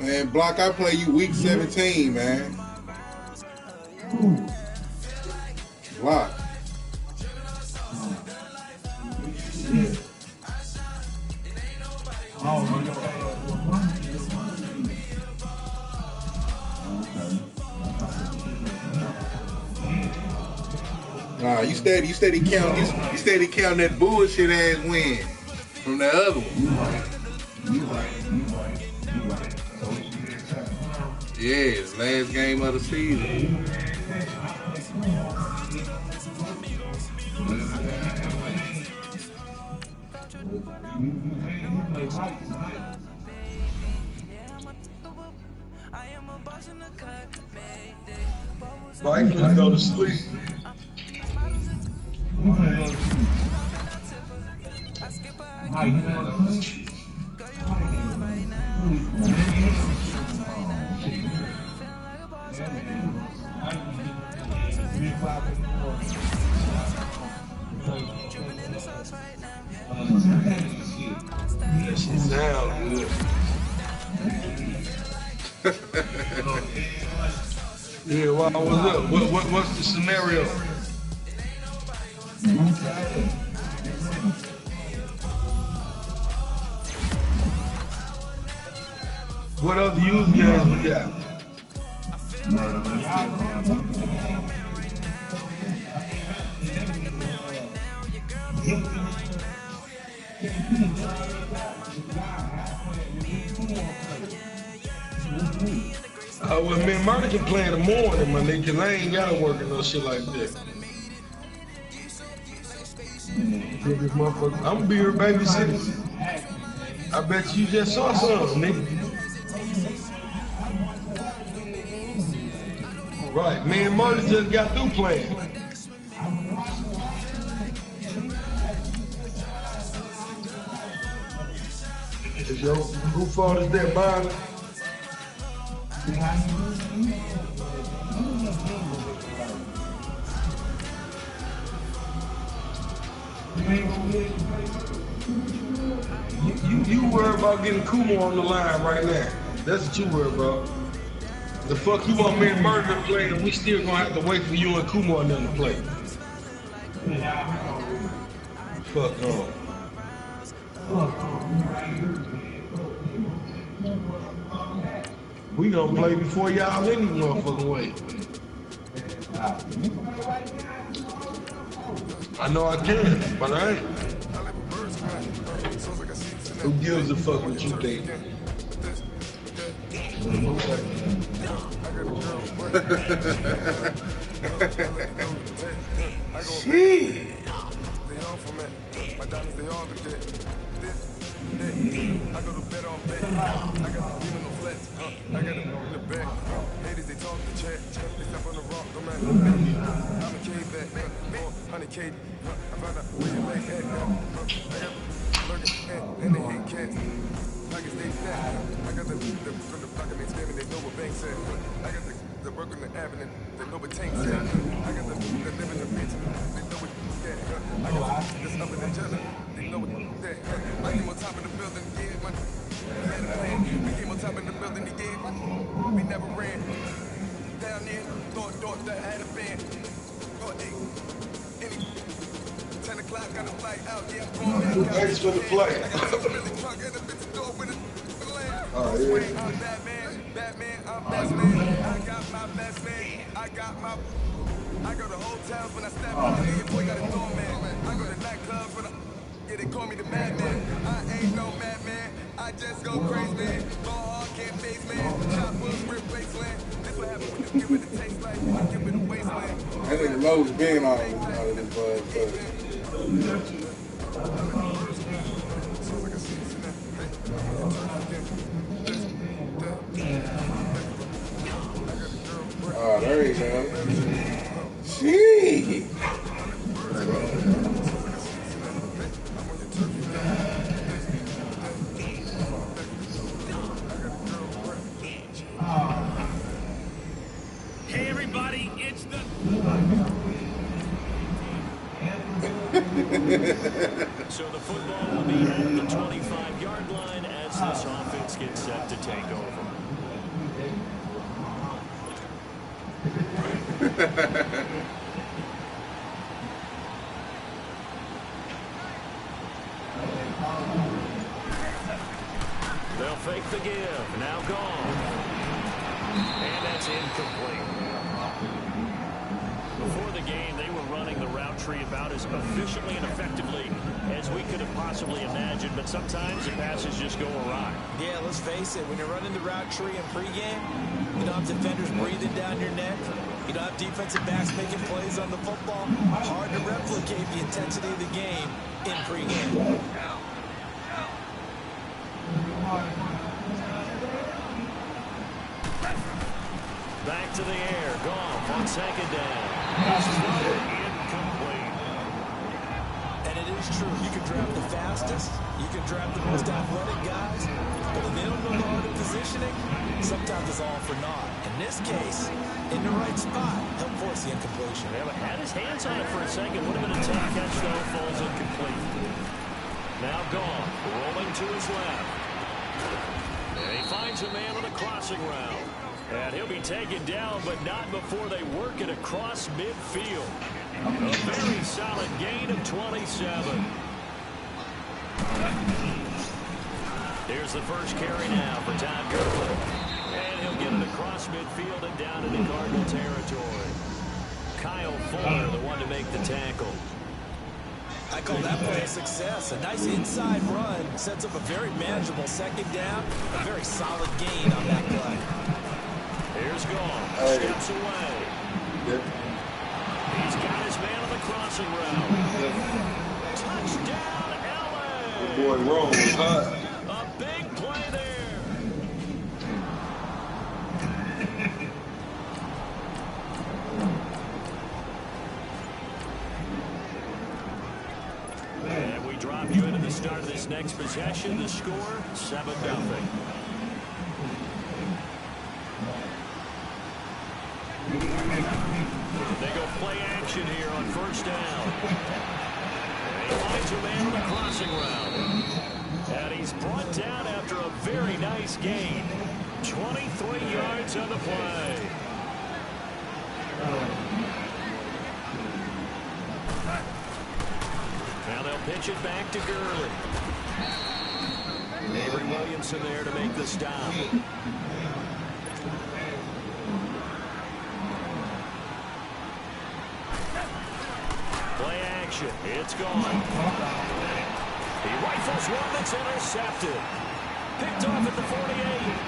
Man, Block, I play you week 17, man. Block. Oh, my God. Nah, you steady counting that bullshit ass win from that other one. Yeah, it's last game of the season. I can't go to sleep. She's down good. Yeah, well, what's up? What's the scenario? What other youth games we got? Well, me and Murder can play in the morning, my nigga, cause I ain't gotta work or no shit like that. I'm gonna be your babysitter. I bet you just saw something, nigga. Right, me and Murder just got through playing. Yo, who fault is that, Byron? You worry about getting Kuma on the line right now. That's what you worry about. The fuck you want me and Murder to play, and we still gonna have to wait for you and Kuma and them to play. Fuck off. We gonna play before y'all any motherfucking way. I know I can, but I ain't. Who gives a fuck what you think? Shit. I go to bed on bed. I got the demon on flex. I got them in the back. Ladies, they talk the chat. They step on the rock. I'm at I'm a cave back. 400K. I found out where your leg at. I got lurking and they hate cats. I can stay flat. I got the from the block and they screaming. They know what Bank said. I got the work on the avenue. They know what Tank said. I got the live in the bitch. They know what I got this up in the jelly. They know what I came on top of the building, yeah, man. We had a plan. We came on top of the building, yeah, man. We never ran. Down there, thought that had a band. Thought they, 10 o'clock, got a flight out, yeah, I'm going back. Thanks for the flight. I got something really drunk at the bitch door with a land. Oh, yeah. I'm Batman, I'm best man. I got my best man. I go to hotels when I step out, yeah, boy got a doorman. I go to nightclubs when yeah, they call me the madman. I ain't no madman. I just go crazy, man. Ball hard, can't face, man. Chop wheels, rip wasteland. This what happens when you give it a taste like you give it a wasteland. That nigga Lowe's being all of this buzz. Oh, there you go. Gee. Hey, everybody, it's the... So the football will be at the 25-yard line as this offense gets set to take over. They'll fake the give. Now gone. And that's incomplete. Before the game, they were running the route tree about as efficiently and effectively as we could have possibly imagined, but sometimes the passes just go awry. Yeah, let's face it, when you're running the route tree in pregame, you don't have defenders breathing down your neck. You don't have defensive backs making plays on the football. Hard to replicate the intensity of the game in pregame. Back to the air. Goff on second down. Incomplete. And it is true. You can draft the fastest. You can draft the most athletic guys. But if they don't know the art of positioning, sometimes it's all for naught. In this case, in the right spot, he'll force the incompletion. Yeah, but had his hands on it for a second. Would have been a tough catch, though. Falls incomplete. Now Goff rolling to his left. And he finds a man on a crossing route. And he'll be taken down, but not before they work it across midfield. A very solid gain of 27. Here's the first carry now for Todd Gurley. And he'll get it across midfield and down into Cardinal territory. Kyle Fuller, the one to make the tackle. I call that play a success. A nice inside run sets up a very manageable second down. A very solid gain on that play. Here's Gall. Steps away. He's got his man on the crossing route. Touchdown, LA. Boy, Rome was hot. A big play there. And we drop you into the start of this next possession. The score, 7-0. They go play action here on first down. And he finds a man on the crossing route. And he's brought down after a very nice gain. 23 yards on the play. Now they'll pitch it back to Gurley. Avery Williamson there to make the stop. Play action. It's gone. He rifles one that's intercepted. Picked off at the 48.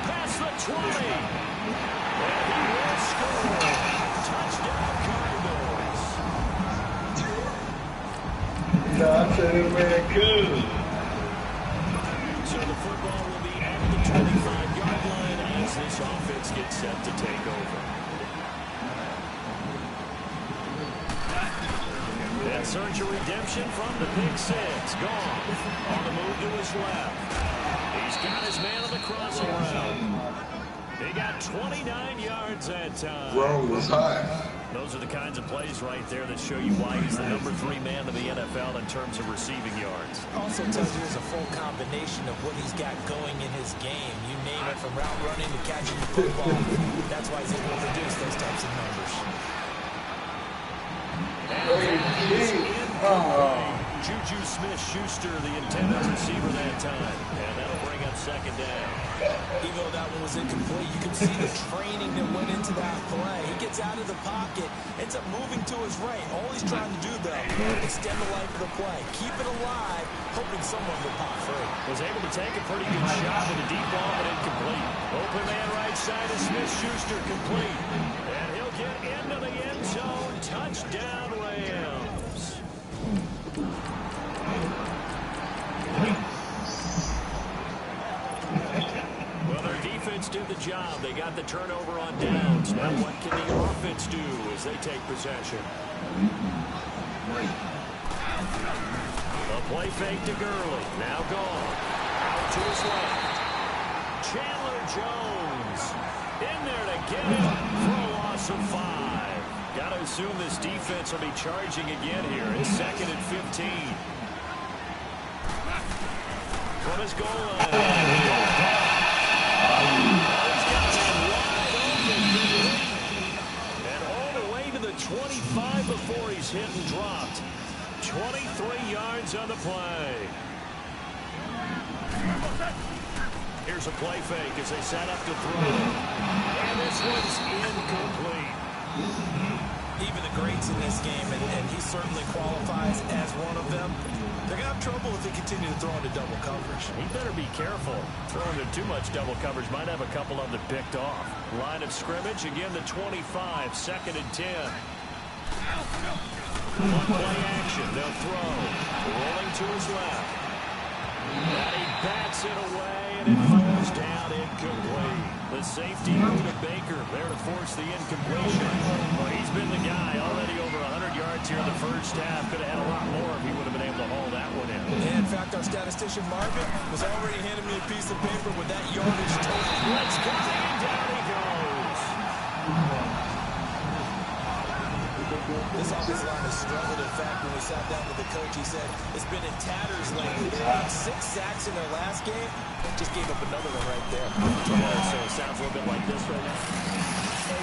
Past the 20. And he will score. Touchdown Cardinals. I said it, man, good. So the football will be at the 25-yard line as this offense gets set to take over. And search of redemption from the pick six. Gone. On the move to his left. He's got his man on the crossing route. He got 29 yards that time. Rome was hot. Those are the kinds of plays right there that show you why he's the #3 man in the NFL in terms of receiving yards. Also tells you there's a full combination of what he's got going in his game. You name it, from route running to catching the football. That's why he's able to produce those types of numbers. Juju Smith-Schuster, the intended receiver that time. And that'll bring up second down. Even though that one was incomplete, you can see the training that went into that play. He gets out of the pocket, ends up moving to his right. All he's trying to do, though, extend the life of the play. Keep it alive, hoping someone will pop free. Was able to take a pretty good shot with a deep ball, but incomplete. Open man right side of Smith-Schuster, complete. And he'll get into the end zone. Touchdown, Rams. Well, their defense did the job. They got the turnover on downs. Now what can the offense do as they take possession? A play fake to Gurley. Now gone. Out to his left. Chandler Jones in there to get him for a loss of 5. Got to assume this defense will be charging again here. It's 2nd and 15. From his goal line. And all the way to the 25 before he's hit and dropped. 23 yards on the play. Here's a play fake as they set up to throw. And this one's incomplete. Even the greats in this game, and he certainly qualifies as one of them, they're going to have trouble if they continue to throw into double coverage. He better be careful. Throwing into too much double coverage might have a couple of them picked off. Line of scrimmage, again the 25, 2nd and 10. One play action, they'll throw. Rolling to his left. And he bats it away, and it falls down incomplete. The safety Buda Baker there to force the incompletion. Well, he's been the guy already over 100 yards here in the first half. Could have had a lot more if he would have been able to haul that one in. And in fact, our statistician Marvin was already handing me a piece of paper with that yardage total. Let's go. Down he goes. This offensive line has struggled. In fact, when we sat down with the coach, he said it's been in tatters lately. They had 6 sacks in their last game. Just gave up another one right there. So it sounds a little bit like this right now.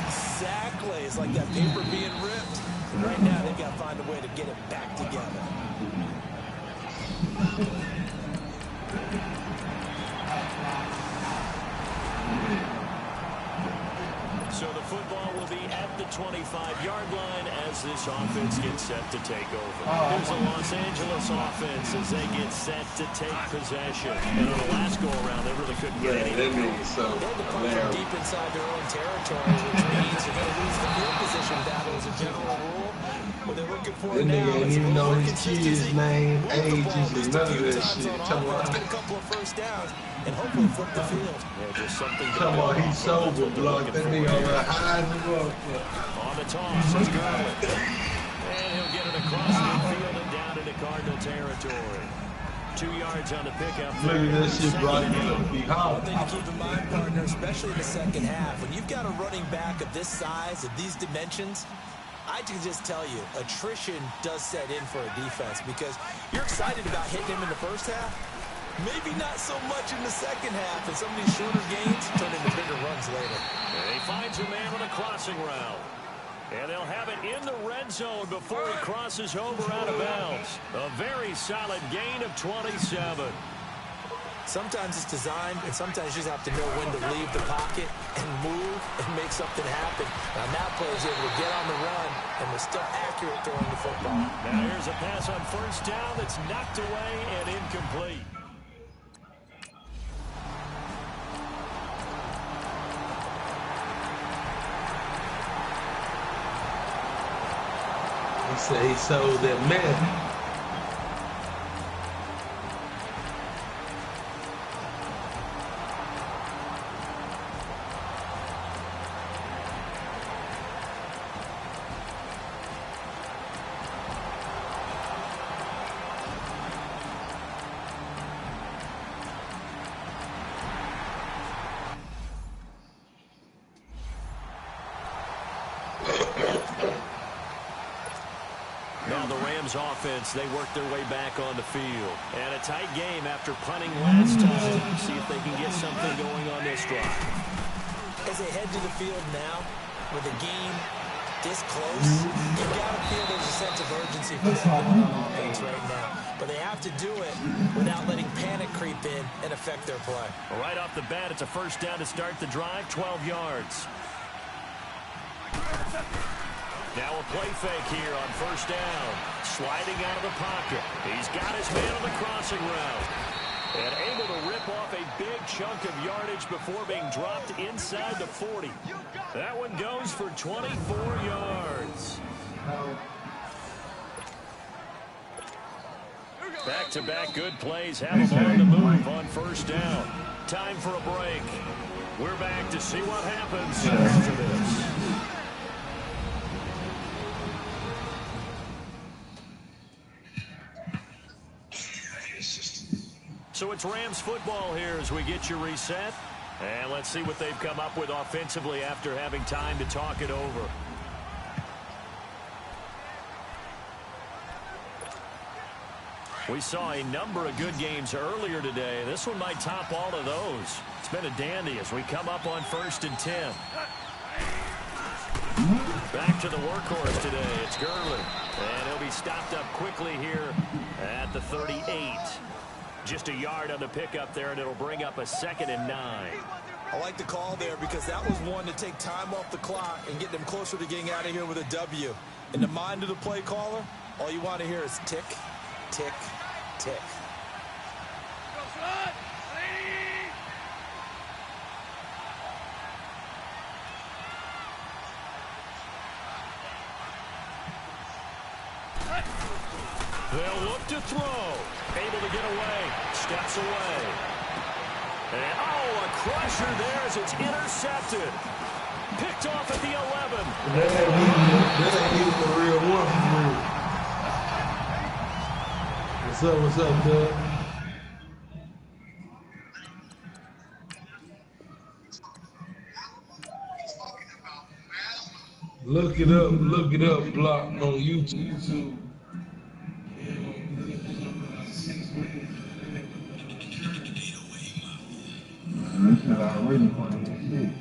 Exactly. It's like that paper being ripped. Right now, they've got to find a way to get it back together. So the football will be at the 25-yard line as this offense gets set to take over. Here's the Los Angeles offense as they get set to take possession. And on the last go-around, they really couldn't get anything. They had to come from deep inside their own territory, which means they're going to lose the field position battle as a general rule. What they're looking for that now nigga ain't is even know his consistency. kid's name, Move the ball ages, and none of that shit. on offense, get a couple of first downs, and hopefully flip the field. Yeah, just something to Come on, he's sober, blood. That nigga on the high as a motherfucker. on the toss, it's Garland. And he'll get it across midfield and down into Cardinal territory. 2 yards on the pickup. Look at that shit, bro. Be One hard. thing to keep in mind, partner, especially in the second half, when you've got a running back of this size, of these dimensions, I can just tell you, attrition does set in for a defense because you're excited about hitting him in the first half. Maybe not so much in the second half, and some of these shorter gains turn into bigger runs later. And he finds a man on a crossing route. And they'll have it in the red zone before he crosses over out of bounds. A very solid gain of 27. Sometimes it's designed, and sometimes you just have to know when to leave the pocket and move and make something happen. Now, that player is able to get on the run and was still accurate throwing the football. Now here's a pass on first down that's knocked away and incomplete. He said he sold that man. Now the Rams offense, they work their way back on the field. And a tight game after punting last time. See if they can get something going on this drive. As they head to the field now, with the game this close, you've got to feel there's a sense of urgency for them on offense right now. But they have to do it without letting panic creep in and affect their play. Well, right off the bat, it's a first down to start the drive, 12 yards. Now a play fake here on first down. Sliding out of the pocket. He's got his man on the crossing route. And able to rip off a big chunk of yardage before being dropped inside the 40. That one goes for 24 yards. Back-to-back good plays have them on the move on first down. Time for a break. We're back to see what happens after this. So it's Rams football here as we get you reset. And let's see what they've come up with offensively after having time to talk it over. We saw a number of good games earlier today. This one might top all of those. It's been a dandy as we come up on 1st and 10. Back to the workhorse today. It's Gurley. And he'll be stopped up quickly here at the 38. Just a yard on the pickup there, and it'll bring up a 2nd and 9. I like the call there because that was one to take time off the clock and get them closer to getting out of here with a W. In the mind of the play caller, all you want to hear is tick, tick, tick. They'll look to throw. Able to get away. Steps away. And, oh, a crusher there as it's intercepted. Picked off at the 11. That ain't even the real one for real. What's up, Doug? Look it up, Block on YouTube. This shit already funny.